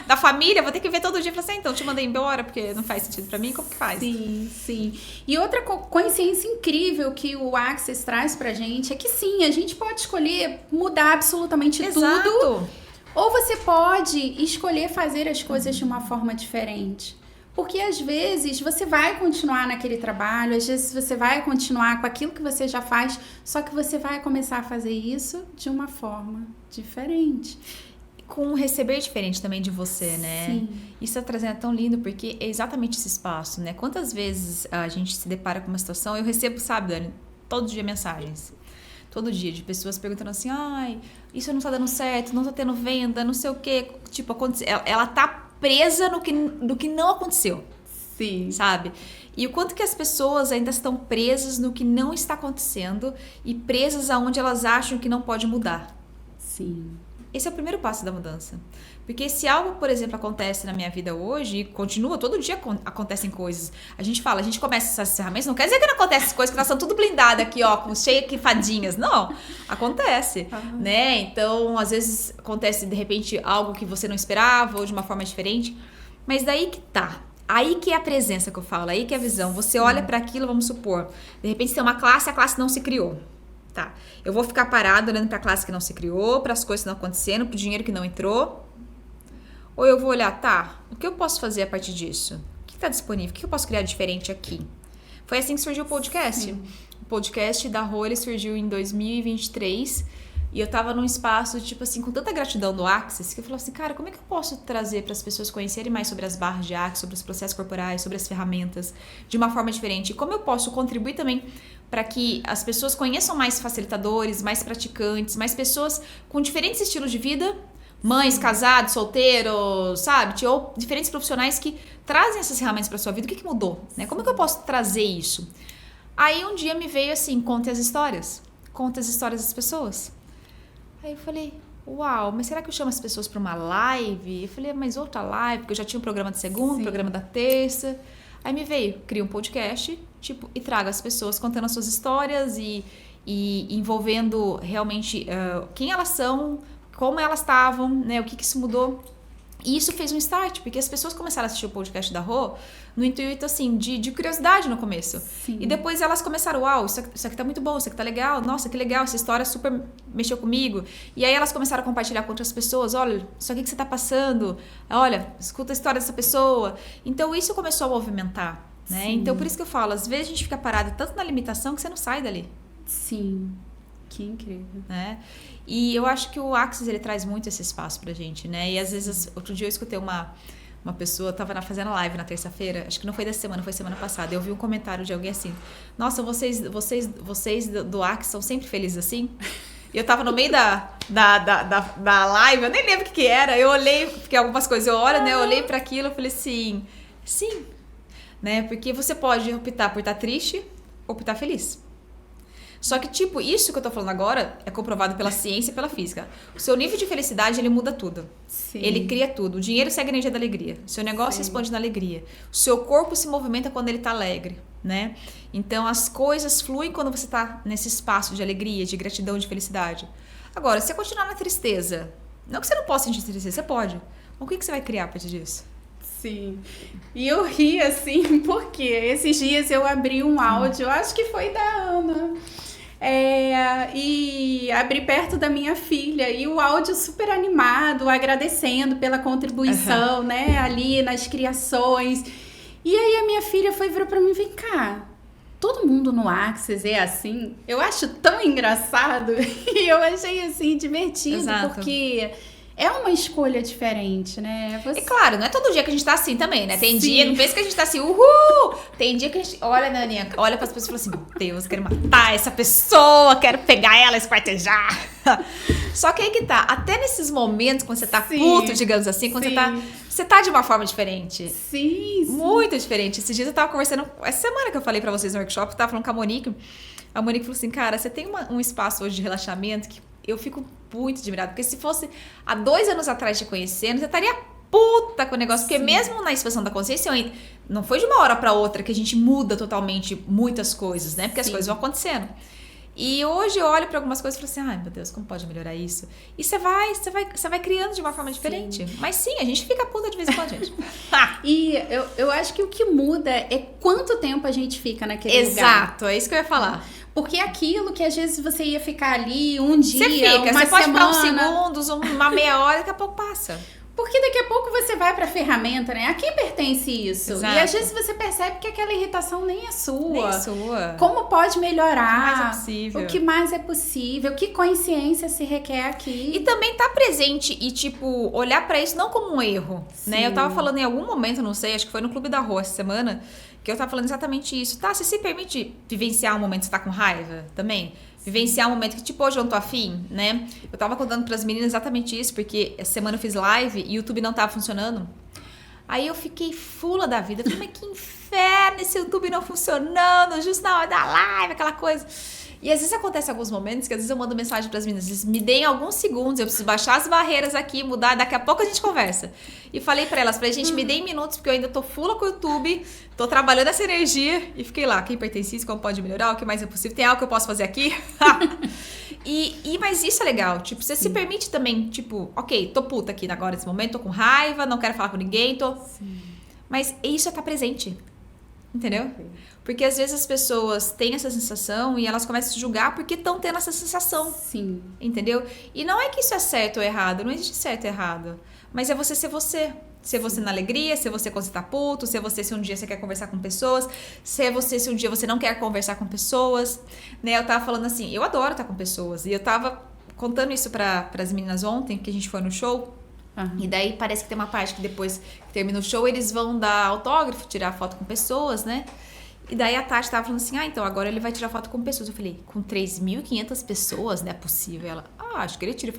Da família, vou ter que ver todo dia. Eu falei assim, então, te mandei embora, porque não faz sentido pra mim, como que faz? Sim, sim. E outra consciência incrível que o Access traz pra gente é que sim, a gente pode escolher mudar absolutamente tudo. Ou você pode escolher fazer as coisas de uma forma diferente. Porque às vezes você vai continuar naquele trabalho, às vezes você vai continuar com aquilo que você já faz, só que você vai começar a fazer isso de uma forma diferente. Com um receber diferente também de você, né? Sim. Isso tá trazendo é tão lindo, porque é exatamente esse espaço, né? Quantas vezes a gente se depara com uma situação, eu recebo, sabe, Dani, todo dia mensagens. Todo dia, de pessoas perguntando assim, ai, isso não tá dando certo, não tá tendo venda, não sei o quê. Tipo, ela tá presa no que não aconteceu. Sim. Sabe? E o quanto que as pessoas ainda estão presas no que não está acontecendo e presas aonde elas acham que não pode mudar. Sim. Esse é o primeiro passo da mudança. Porque se algo, por exemplo, acontece na minha vida hoje, e continua, todo dia acontecem coisas. A gente começa essas ferramentas, não quer dizer que não acontecem coisas, que nós estamos tudo blindadas aqui, ó, cheia de fadinhas. Não, acontece, né? Então, às vezes, acontece, de repente, algo que você não esperava, ou de uma forma diferente. Mas daí que tá. Aí que é a presença que eu falo, aí que é a visão. Você olha para aquilo, vamos supor, de repente tem uma classe, a classe não se criou. Tá, eu vou ficar parado olhando para a classe que não se criou, para as coisas que não aconteceram, para o dinheiro que não entrou. Ou eu vou olhar, tá, o que eu posso fazer a partir disso? O que está disponível? O que eu posso criar diferente aqui? Foi assim que surgiu o podcast. Sim. O podcast da Rô, ele surgiu em 2023 e eu tava num espaço, tipo assim, com tanta gratidão do Access, que eu falei assim, cara, como é que eu posso trazer para as pessoas conhecerem mais sobre as barras de Access, sobre os processos corporais, sobre as ferramentas, de uma forma diferente? E como eu posso contribuir também para que as pessoas conheçam mais facilitadores, mais praticantes, mais pessoas com diferentes estilos de vida, mães, casados, solteiros, sabe? Ou diferentes profissionais que trazem essas ferramentas para sua vida. O que mudou? Né? Como é que eu posso trazer isso? Aí um dia me veio assim, conte as histórias das pessoas. Aí eu falei, uau, mas será que eu chamo as pessoas para uma live? Eu falei, mas outra live, porque eu já tinha um programa de segunda, um programa da terça. Aí me veio, cria um podcast, tipo, e traga as pessoas contando as suas histórias e envolvendo realmente quem elas são, como elas estavam, né, o que isso mudou. E isso fez um start, porque as pessoas começaram a assistir o podcast da Rô no intuito, assim, de curiosidade no começo. Sim. E depois elas começaram, uau, isso aqui tá muito bom, isso aqui tá legal, nossa, que legal, essa história super mexeu comigo. E aí elas começaram a compartilhar com outras pessoas, olha, isso aqui que você tá passando, olha, escuta a história dessa pessoa. Então isso começou a movimentar, né? Sim. Então por isso que eu falo, às vezes a gente fica parado tanto na limitação que você não sai dali. Sim, que incrível. Né? E eu acho que o Axis, ele traz muito esse espaço pra gente, né? E às vezes, outro dia eu escutei uma pessoa, tava fazendo live na terça-feira, acho que não foi dessa semana, foi semana passada, eu vi um comentário de alguém assim, nossa, vocês do Axis são sempre felizes assim? E eu tava no meio da live, eu nem lembro o que era, eu olhei, porque algumas coisas eu olho, né? Eu olhei pra aquilo e falei assim, sim, né? Porque você pode optar por estar triste ou por estar feliz. Só que, tipo, isso que eu tô falando agora é comprovado pela ciência e pela física. O seu nível de felicidade, ele muda tudo. Sim. Ele cria tudo. O dinheiro segue a energia da alegria. O seu negócio responde na alegria. O seu corpo se movimenta quando ele tá alegre, né? Então, as coisas fluem quando você tá nesse espaço de alegria, de gratidão, de felicidade. Agora, se você continuar na tristeza, não que você não possa sentir tristeza, você pode. Mas o que você vai criar a partir disso? Sim. E eu ri, assim, porque esses dias eu abri um áudio, acho que foi da Ana, e abri perto da minha filha, e o áudio super animado, agradecendo pela contribuição, né, ali nas criações. E aí a minha filha virou pra mim, vem cá, todo mundo no Axis é assim? Eu acho tão engraçado, e eu achei, assim, divertido, Exato. Porque é uma escolha diferente, né? E claro, não é todo dia que a gente tá assim também, né? Tem dia, não pensa que a gente tá assim, uhul! Tem dia que a gente olha, né, Aninha? Olha pras pessoas e fala assim, meu Deus, quero matar essa pessoa, quero pegar ela, esquartejar. Só que aí que tá, até nesses momentos, quando você tá puto, digamos assim, quando você tá de uma forma diferente. Sim. Muito diferente. Esses dias eu tava conversando, essa semana que eu falei pra vocês no workshop, eu tava falando com a Monique falou assim, cara, você tem um espaço hoje de relaxamento que eu fico muito admirada, porque se fosse há 2 anos atrás te conhecendo, você estaria puta com o negócio, porque mesmo na expansão da consciência, não foi de uma hora pra outra que a gente muda totalmente muitas coisas, né? Porque as coisas vão acontecendo. E hoje eu olho pra algumas coisas e falo assim, ai meu Deus, como pode melhorar isso? E você vai criando de uma forma diferente. Mas sim, a gente fica puta de vez em quando, gente. E eu acho que o que muda é quanto tempo a gente fica naquele lugar. Exato, é isso que eu ia falar. Porque aquilo que às vezes você ia ficar ali um dia, você pode ficar uns semana, segundos, uma meia hora, daqui a pouco passa. Porque daqui a pouco você vai pra ferramenta, né? A quem pertence isso? Exato. E às vezes você percebe que aquela irritação nem é sua. Nem é sua. Como pode melhorar? O que mais é possível? O que mais é possível? Que consciência se requer aqui? E também tá presente e, tipo, olhar pra isso não como um erro, né? Eu tava falando em algum momento, não sei, acho que foi no Clube da Rua essa semana, que eu tava falando exatamente isso. Tá, você se permite vivenciar um momento que você tá com raiva também? Vivenciar um momento que, tipo, hoje eu não tô afim, né? Eu tava contando pras meninas exatamente isso, porque essa semana eu fiz live e o YouTube não tava funcionando. Aí eu fiquei fula da vida. Eu falei, mas que inferno esse YouTube não funcionando, justo na hora da live, aquela coisa. E às vezes acontece alguns momentos que às vezes eu mando mensagem pras meninas, me deem alguns segundos, eu preciso baixar as barreiras aqui, mudar, daqui a pouco a gente conversa. E falei pra elas, gente, me deem minutos, porque eu ainda tô fula com o YouTube, tô trabalhando essa energia, e fiquei lá, quem pertence isso, como pode melhorar, o que mais é possível, tem algo que eu posso fazer aqui? Mas isso é legal, tipo, você se permite também, tipo, ok, tô puta aqui agora nesse momento, tô com raiva, não quero falar com ninguém, mas isso é estar presente. Entendeu? Porque às vezes as pessoas têm essa sensação e elas começam a julgar porque estão tendo essa sensação. Sim. Entendeu? E não é que isso é certo ou errado, não existe certo ou errado. Mas é você ser você. Ser você na alegria, ser você quando você tá puto, ser você se um dia você quer conversar com pessoas, ser você se um dia você não quer conversar com pessoas. Né? Eu tava falando assim, eu adoro estar com pessoas. E eu tava contando isso pras meninas ontem, que a gente foi no show. E daí parece que tem uma parte que depois que termina o show, eles vão dar autógrafo, tirar foto com pessoas, né? E daí a Tati tava falando assim, então agora ele vai tirar foto com pessoas. Eu falei, com 3.500 pessoas, não é possível. Ela, acho que ele tira. Eu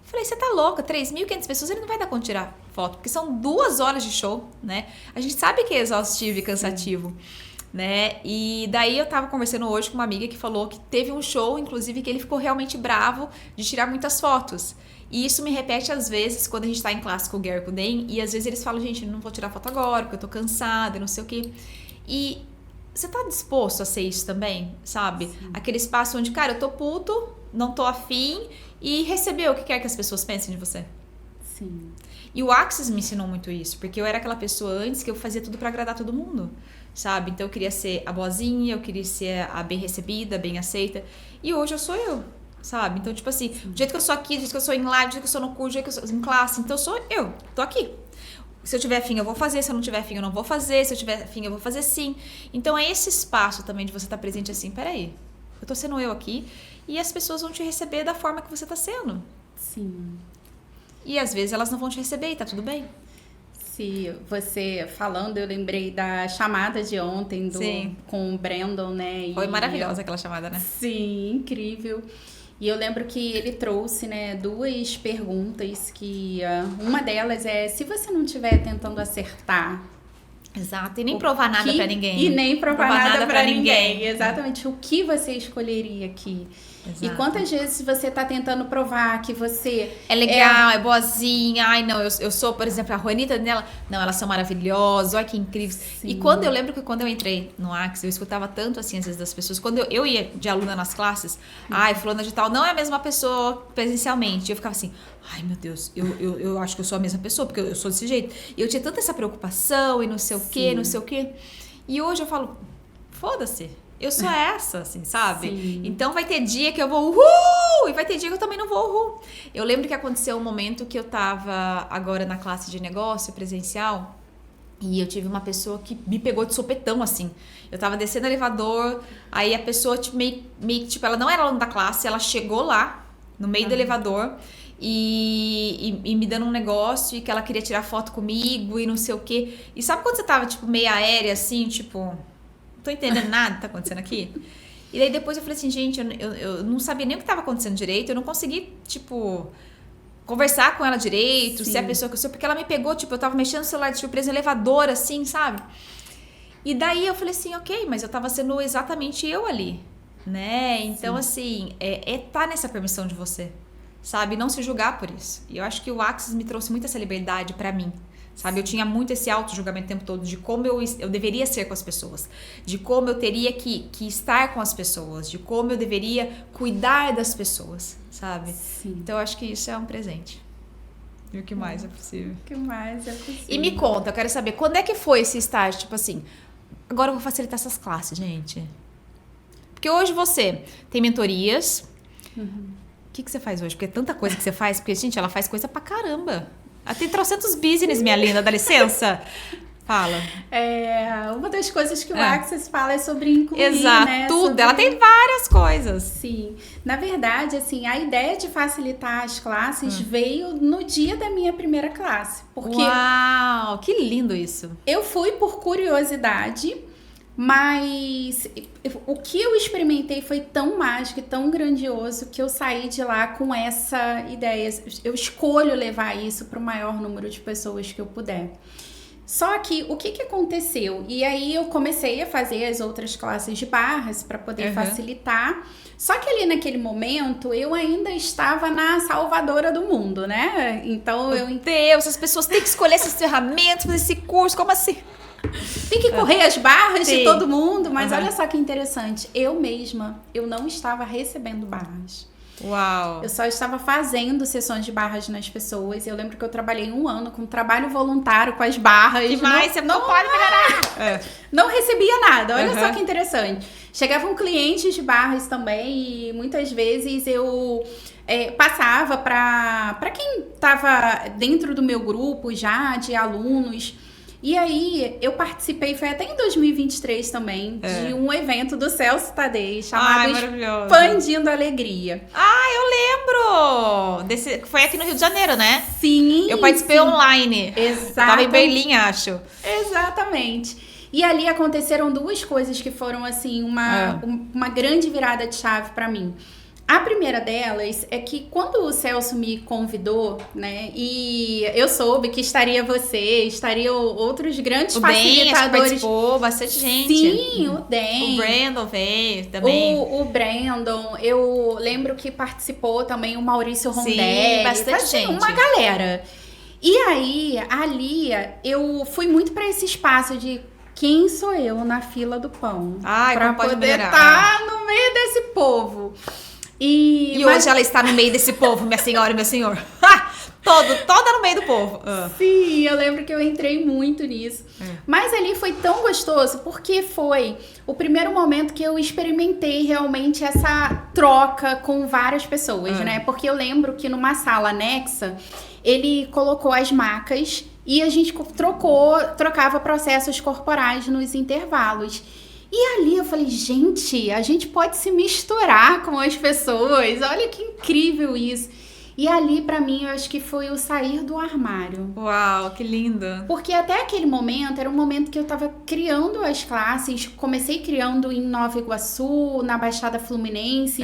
falei, você tá louca, 3.500 pessoas, ele não vai dar conta de tirar foto, porque são 2 horas de show, né? A gente sabe que é exaustivo e cansativo, né? E daí eu tava conversando hoje com uma amiga que falou que teve um show, inclusive, que ele ficou realmente bravo de tirar muitas fotos. E isso me repete às vezes quando a gente tá em classe com o Gary e com o Dan, e às vezes eles falam, gente, não vou tirar foto agora, porque eu tô cansada, não sei o quê. E você tá disposto a ser isso também, sabe? Sim. Aquele espaço onde, cara, eu tô puto, não tô afim, e receber o que quer que as pessoas pensem de você. Sim. E o Axis me ensinou muito isso, porque eu era aquela pessoa antes que eu fazia tudo pra agradar todo mundo, sabe? Então eu queria ser a boazinha, eu queria ser a bem recebida, bem aceita. E hoje eu sou eu, sabe? Então, tipo assim, do jeito que eu sou aqui, do jeito que eu sou em live, do jeito que eu sou no curso, do jeito que eu sou em classe, então eu sou eu, tô aqui. Se eu tiver fim, eu vou fazer. Se eu não tiver fim, eu não vou fazer. Se eu tiver fim, eu vou fazer sim. Então é esse espaço também de você estar presente assim, peraí, eu tô sendo eu aqui e as pessoas vão te receber da forma que você tá sendo. Sim. E às vezes elas não vão te receber e tá tudo bem. Se você falando, eu lembrei da chamada de ontem com o Brandon, né? Foi maravilhosa aquela chamada, né? Sim, incrível. E eu lembro que ele trouxe, né, 2 perguntas que uma delas é se você não estiver tentando acertar. Exato, e nem provar nada pra ninguém. E nem provar nada pra ninguém. Exatamente, o que você escolheria aqui? Exato. E quantas vezes você tá tentando provar que você... É legal, é boazinha. Ai, não, eu sou, por exemplo, a Juanita dela. Não, elas são maravilhosas, olha que incrível. Sim. E quando eu lembro que quando eu entrei no Axis, eu escutava tanto assim, às vezes, das pessoas. Quando eu ia de aluna nas classes, ai, fulana de tal, não é a mesma pessoa presencialmente. Eu ficava assim, ai, meu Deus, eu acho que eu sou a mesma pessoa, porque eu sou desse jeito. E eu tinha tanta essa preocupação e não sei o quê, não sei o quê. E hoje eu falo, foda-se. Eu sou essa, assim, sabe? Sim. Então vai ter dia que eu vou uhul! E vai ter dia que eu também não vou uhul. Eu lembro que aconteceu um momento que eu tava agora na classe de negócio presencial e eu tive uma pessoa que me pegou de sopetão, assim. Eu tava descendo o elevador, aí a pessoa tipo, meio tipo, ela não era aluna da classe, ela chegou lá no meio do elevador e me dando um negócio e que ela queria tirar foto comigo e não sei o quê. E sabe quando você tava tipo meio aérea, assim, tipo... tô entendendo nada que tá acontecendo aqui. E daí depois eu falei assim, gente, eu não sabia nem o que tava acontecendo direito, eu não consegui, tipo, conversar com ela direito, ser a pessoa que eu sou, porque ela me pegou, tipo, eu tava mexendo no celular de surpresa no elevador, assim, sabe? E daí eu falei assim, ok, mas eu tava sendo exatamente eu ali, né? Então, assim, tá nessa permissão de você, sabe? Não se julgar por isso. E eu acho que o Axis me trouxe muito essa liberdade pra mim. Sabe, eu tinha muito esse auto-julgamento o tempo todo de como eu deveria ser com as pessoas, de como eu teria que estar com as pessoas, de como eu deveria cuidar das pessoas, sabe? Sim. Então eu acho que isso é um presente. E o que mais é possível? O que mais é possível? E me conta, eu quero saber, quando é que foi esse estágio, tipo assim, agora eu vou facilitar essas classes, gente. Porque hoje você tem mentorias. O que você faz hoje? Porque é tanta coisa que você faz, porque, gente, ela faz coisa pra caramba. Ela tem 300 business, minha linda, dá licença? Fala. Uma das coisas que o Axis fala é sobre incluir, exato, né? Tudo, sobre... ela tem várias coisas. Sim. Na verdade, assim, a ideia de facilitar as classes veio no dia da minha primeira classe. Porque uau, que lindo isso. Eu fui por curiosidade, mas o que eu experimentei foi tão mágico e tão grandioso que eu saí de lá com essa ideia. Eu escolho levar isso para o maior número de pessoas que eu puder. Só que o que aconteceu? E aí eu comecei a fazer as outras classes de barras para poder facilitar. Só que ali naquele momento eu ainda estava na salvadora do mundo, né? Então Meu Deus, as pessoas têm que escolher essas ferramentas, fazer esse curso, como assim? Tem que correr as barras de todo mundo, mas olha só que interessante. Eu não estava recebendo barras. Uau! Eu só estava fazendo sessões de barras nas pessoas. Eu lembro que eu trabalhei 1 ano com trabalho voluntário com as barras. Que mais? Você não pode melhorar! Não recebia nada. Olha só que interessante. Chegavam clientes de barras também e muitas vezes eu passava para quem estava dentro do meu grupo já, de alunos. E aí, eu participei, foi até em 2023 também, de um evento do Celso Tadei, chamado Expandindo Alegria. Ah, eu lembro! Foi aqui no Rio de Janeiro, né? Sim. Eu participei online. Exato. Eu tava em Berlim, acho. Exatamente. E ali aconteceram 2 coisas que foram, assim, uma grande virada de chave para mim. A primeira delas é que quando o Celso me convidou, né, e eu soube que estaria outros grandes facilitadores. Acho que participou bastante gente. Sim, o Dan. O Brandon veio também. O Brandon, eu lembro que participou também o Maurício Rondelli. Sim, bastante gente. Uma galera. E aí, ali, eu fui muito para esse espaço de quem sou eu na fila do pão. Pra poder estar no meio desse povo. E hoje ela está no meio desse povo, minha senhora e meu senhor. Toda no meio do povo. Sim, eu lembro que eu entrei muito nisso. Mas ali foi tão gostoso, porque foi o primeiro momento que eu experimentei realmente essa troca com várias pessoas, né? Porque eu lembro que numa sala anexa, ele colocou as macas e a gente trocava processos corporais nos intervalos. E ali eu falei, gente, a gente pode se misturar com as pessoas, olha que incrível isso. E ali, pra mim, eu acho que foi o sair do armário. Uau, que lindo. Porque até aquele momento, era um momento que eu tava criando as classes, comecei criando em Nova Iguaçu, na Baixada Fluminense.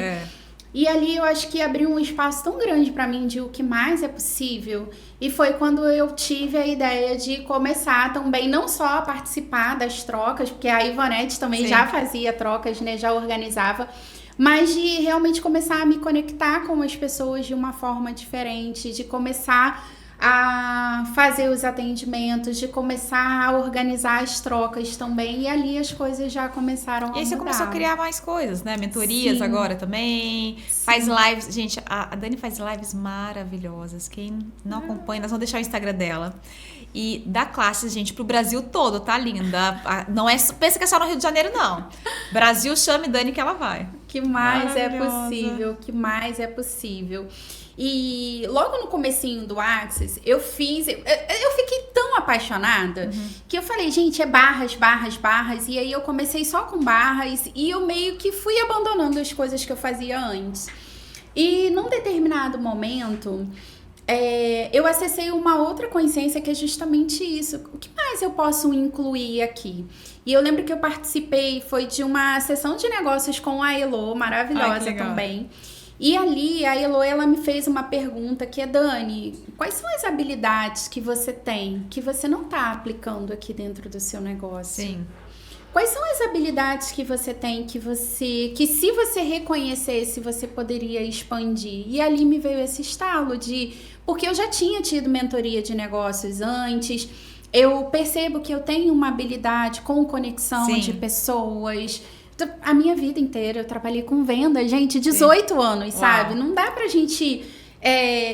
E ali eu acho que abriu um espaço tão grande pra mim de o que mais é possível. E foi quando eu tive a ideia de começar também, não só a participar das trocas, porque a Ivonete também já fazia trocas, né, já organizava, mas de realmente começar a me conectar com as pessoas de uma forma diferente, de começar a fazer os atendimentos, de começar a organizar as trocas também, e ali as coisas já começaram a mudar. E aí você começou a criar mais coisas, né? Mentorias agora também, faz lives, gente, a Dani faz lives maravilhosas, quem não acompanha, nós vamos deixar o Instagram dela. E dá classes, gente, pro Brasil todo, tá linda? Não é, pensa que é só no Rio de Janeiro, não. Brasil, chame Dani que ela vai. Que mais é possível, que mais é possível. E logo no comecinho do Access, eu fiquei tão apaixonada que eu falei, gente, é barras. E aí eu comecei só com barras e eu meio que fui abandonando as coisas que eu fazia antes. E num determinado momento, eu acessei uma outra consciência que é justamente isso. O que mais eu posso incluir aqui? E eu lembro que eu participei, foi de uma sessão de negócios com a Elo, maravilhosa também. E ali, a Elo, ela me fez uma pergunta que é, Dani, quais são as habilidades que você tem, que você não está aplicando aqui dentro do seu negócio? Sim. Quais são as habilidades que você tem, que se você reconhecesse, você poderia expandir? E ali me veio esse estalo porque eu já tinha tido mentoria de negócios antes, eu percebo que eu tenho uma habilidade com conexão de pessoas. A minha vida inteira eu trabalhei com venda, gente, 18 anos, sabe? Não dá pra gente...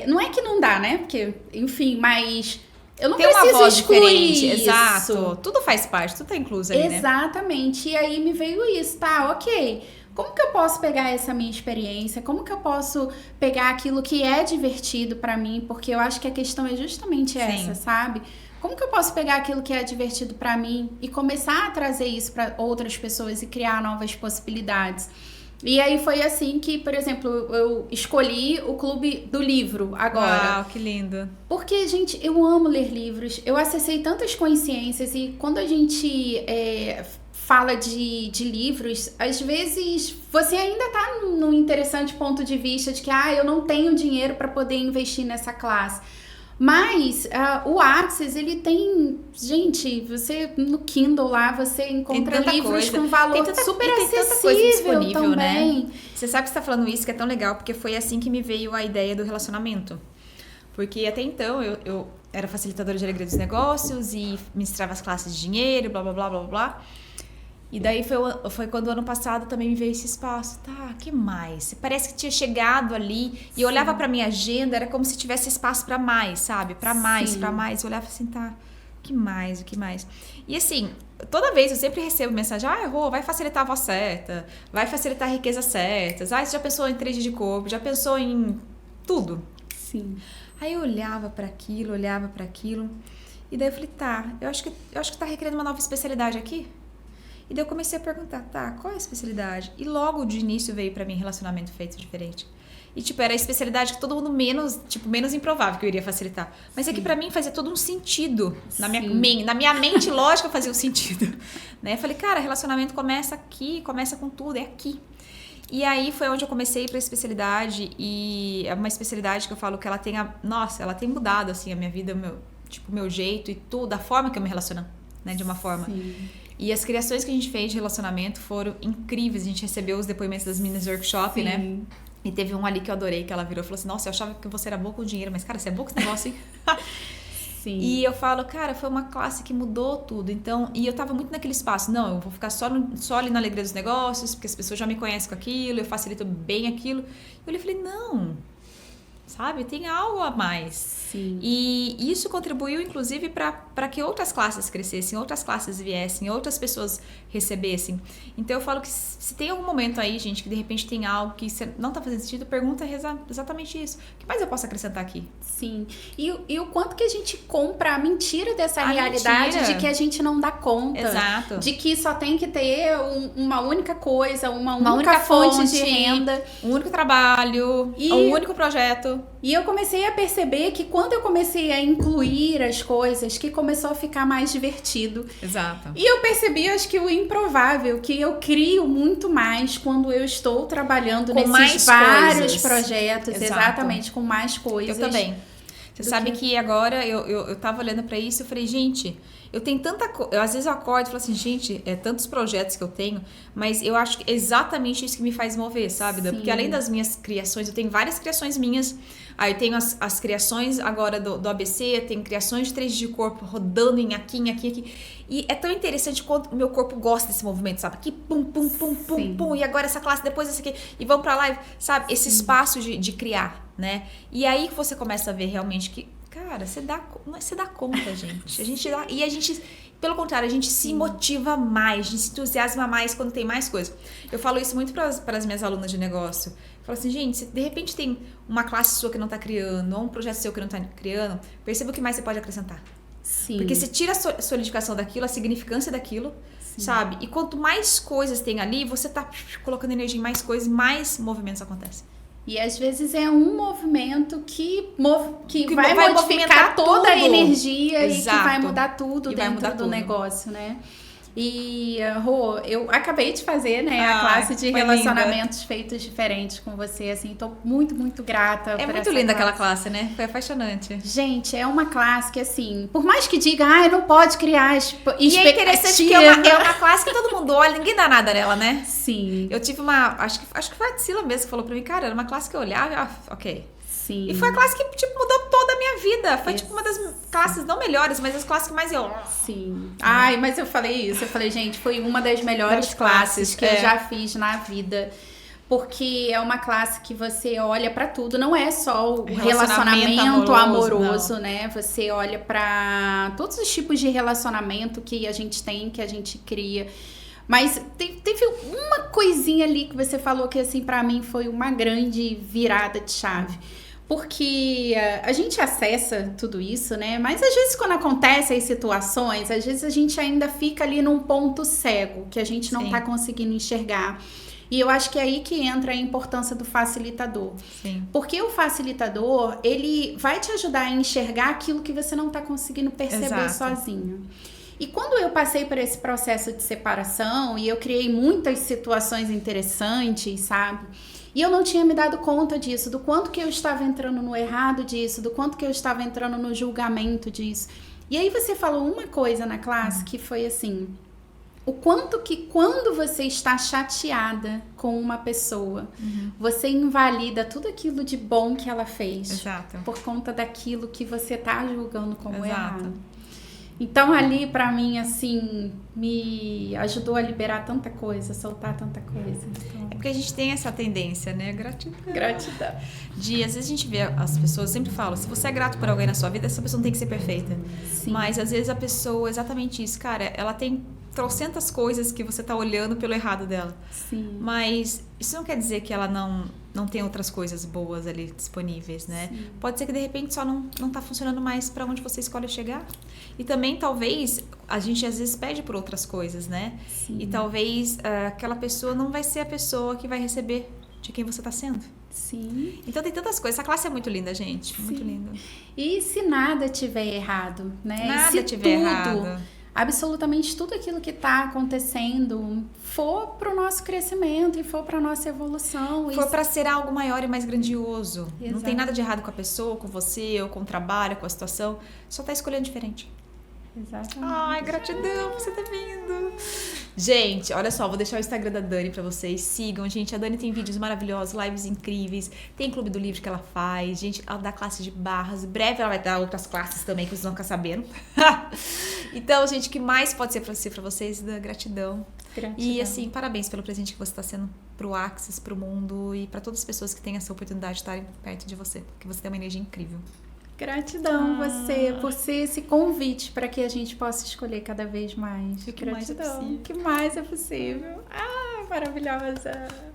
não é que não dá, né? Porque, enfim, mas... Eu não tem preciso uma voz excluir diferente, isso. Exato. Tudo faz parte, tudo tá incluso ali, né? Exatamente. E aí me veio isso, tá? Ok. Como que eu posso pegar essa minha experiência? Como que eu posso pegar aquilo que é divertido pra mim? Porque eu acho que a questão é justamente essa, sabe? Como que eu posso pegar aquilo que é divertido pra mim e começar a trazer isso pra outras pessoas e criar novas possibilidades? E aí foi assim que, por exemplo, eu escolhi o Clube do Livro agora. Uau, que lindo. Porque, gente, eu amo ler livros. Eu acessei tantas consciências e quando a gente fala de livros, às vezes você ainda tá num interessante ponto de vista de que eu não tenho dinheiro para poder investir nessa classe. Mas o Access, ele tem... Gente, você no Kindle lá, você encontra livros com valor super acessível também. Né? Você sabe que você tá falando isso, que é tão legal, porque foi assim que me veio a ideia do relacionamento. Porque até então, eu era facilitadora de alegria dos negócios e ministrava as classes de dinheiro, blá, blá, blá, blá, blá. E daí foi quando ano passado também me veio esse espaço. Tá, que mais? Parece que tinha chegado ali e eu olhava pra minha agenda, era como se tivesse espaço pra mais, sabe? Pra mais. Eu olhava assim, tá, o que mais? E assim, toda vez eu sempre recebo mensagem, errou, vai facilitar a voz certa, vai facilitar a riqueza certa, você já pensou em 3D de corpo, já pensou em tudo. Sim. Aí eu olhava pra aquilo, e daí eu falei, tá, eu acho que tá requerendo uma nova especialidade aqui. E daí eu comecei a perguntar, tá, qual é a especialidade? E logo de início veio pra mim relacionamento feito diferente. E, era a especialidade que todo mundo menos improvável que eu iria facilitar. Mas é que pra mim fazia todo um sentido. Na minha mente lógica fazia um sentido. Né? Eu falei, cara, relacionamento começa aqui, começa com tudo, é aqui. E aí foi onde eu comecei pra especialidade. E é uma especialidade que eu falo que ela tem ela tem mudado, assim, a minha vida, o meu jeito e tudo, a forma que eu me relaciono, né, de uma forma... Sim. E as criações que a gente fez de relacionamento foram incríveis. A gente recebeu os depoimentos das meninas workshop, né? E teve um ali que eu adorei, que ela virou e falou assim, nossa, eu achava que você era boa com dinheiro, mas, cara, você é boa com esse negócio, hein? Sim. E eu falo, cara, foi uma classe que mudou tudo. Então, e eu tava muito naquele espaço. Não, eu vou ficar só ali na alegria dos negócios, porque as pessoas já me conhecem com aquilo, eu facilito bem aquilo. Eu falei, não... sabe? Tem algo a mais. Sim. E isso contribuiu, inclusive, para que outras classes crescessem, outras classes viessem, outras pessoas recebessem. Então, eu falo que se tem algum momento aí, gente, que de repente tem algo que não tá fazendo sentido, pergunta exatamente isso. O que mais eu posso acrescentar aqui? Sim. E o quanto que a gente compra a mentira dessa realidade mentira. de que a gente não dá conta. Exato. De que só tem que ter uma única coisa, uma única fonte de renda. Um único trabalho, um único projeto. E eu comecei a perceber que quando eu comecei a incluir as coisas, que começou a ficar mais divertido. Exato. E eu percebi, acho que o improvável, que eu crio muito mais quando eu estou trabalhando com nesses vários projetos. Exato. Exatamente, com mais coisas. Eu também. Você sabe que agora eu tava olhando pra isso e eu falei, gente, eu tenho tanta coisa. Às vezes eu acordo e falo assim, gente, tantos projetos que eu tenho, mas eu acho que é exatamente isso que me faz mover, sabe? Sim. Porque além das minhas criações, eu tenho várias criações minhas. Aí eu tenho as criações agora do ABC, tenho criações de 3D de corpo rodando em aqui. E é tão interessante quanto o meu corpo gosta desse movimento, sabe? Aqui, pum, pum, pum, pum, pum. E agora essa classe, depois essa aqui. E vamos pra live, sabe? Esse espaço de criar, né? E aí que você começa a ver realmente que, cara, você dá conta, gente. A gente, pelo contrário, a gente se motiva mais, a gente se entusiasma mais quando tem mais coisa. Eu falo isso muito para as minhas alunas de negócio. Eu falo assim, gente, se de repente tem uma classe sua que não tá criando, ou um projeto seu que não tá criando, perceba o que mais você pode acrescentar. Sim. Porque você tira a solidificação daquilo, a significância daquilo, sabe? E quanto mais coisas tem ali, você tá colocando energia em mais coisas, mais movimentos acontecem. E às vezes é um movimento que vai modificar toda a energia. Exato. E que vai mudar tudo dentro do negócio, né? E, Rô, eu acabei de fazer, né, a classe de relacionamentos feitos diferentes com você, assim, tô muito, muito grata por essa muito linda aquela classe, né? Foi apaixonante. Gente, é uma classe que, assim, por mais que diga, não pode criar expectativa. E é interessante que é uma classe que todo mundo olha, ninguém dá nada nela, né? Sim. Eu tive acho que foi a Tsila mesmo que falou pra mim, cara, era uma classe que eu olhava e ok. Sim. E foi a classe que, tipo, mudou toda a minha vida. Foi, tipo, uma das classes, não melhores, mas as classes que mais eu... Sim. Ai, mas eu falei isso. Eu falei, gente, foi uma das melhores classes que eu já fiz na vida. Porque é uma classe que você olha pra tudo. Não é só o relacionamento amoroso, né? Você olha pra todos os tipos de relacionamento que a gente tem, que a gente cria. Mas teve uma coisinha ali que você falou que, assim, pra mim foi uma grande virada de chave. Porque a gente acessa tudo isso, né? Mas às vezes quando acontecem as situações, às vezes a gente ainda fica ali num ponto cego, que a gente não tá conseguindo enxergar. E eu acho que é aí que entra a importância do facilitador. Sim. Porque o facilitador, ele vai te ajudar a enxergar aquilo que você não tá conseguindo perceber sozinho. E quando eu passei por esse processo de separação, e eu criei muitas situações interessantes, sabe? E eu não tinha me dado conta disso, do quanto que eu estava entrando no errado disso, do quanto que eu estava entrando no julgamento disso. E aí você falou uma coisa na classe que foi assim, o quanto que quando você está chateada com uma pessoa, você invalida tudo aquilo de bom que ela fez. Exato. Por conta daquilo que você está julgando como errado. Então, ali, pra mim, assim, me ajudou a liberar tanta coisa, soltar tanta coisa. Então... É porque a gente tem essa tendência, né? Gratidão. Às vezes a gente vê as pessoas, eu sempre falo, se você é grato por alguém na sua vida, essa pessoa não tem que ser perfeita. Sim. Mas, às vezes, a pessoa, exatamente isso, cara, ela tem trocentas coisas que você tá olhando pelo errado dela. Sim. Mas isso não quer dizer que ela não tem outras coisas boas ali disponíveis, né? Sim. Pode ser que de repente só não tá funcionando mais para onde você escolhe chegar. E também talvez a gente às vezes pede por outras coisas, né? Sim. E talvez aquela pessoa não vai ser a pessoa que vai receber de quem você tá sendo. Sim. Então tem tantas coisas. Essa classe é muito linda, gente. Muito linda. E se nada tiver errado, né? Nada e se tiver errado. Absolutamente tudo aquilo que está acontecendo for para o nosso crescimento e for para a nossa evolução. For para ser algo maior e mais grandioso. Exato. Não tem nada de errado com a pessoa, com você, ou com o trabalho, com a situação. Só tá escolhendo diferente. Exatamente. Ai, gratidão por você ter vindo. Gente, olha só, vou deixar o Instagram da Dani pra vocês. Sigam, gente. A Dani tem vídeos maravilhosos, lives incríveis. Tem clube do livro que ela faz. Gente, ela dá classe de barras. Breve ela vai dar outras classes também, que vocês vão ficar sabendo. Então, gente, o que mais pode ser pra vocês? Da gratidão. Gratidão. E, assim, parabéns pelo presente que você tá sendo pro Axis, pro mundo e para todas as pessoas que têm essa oportunidade de estarem perto de você, porque você tem uma energia incrível. Gratidão você por ser esse convite para que a gente possa escolher cada vez mais. O que mais é possível? O que mais é possível? Ah, maravilhosa!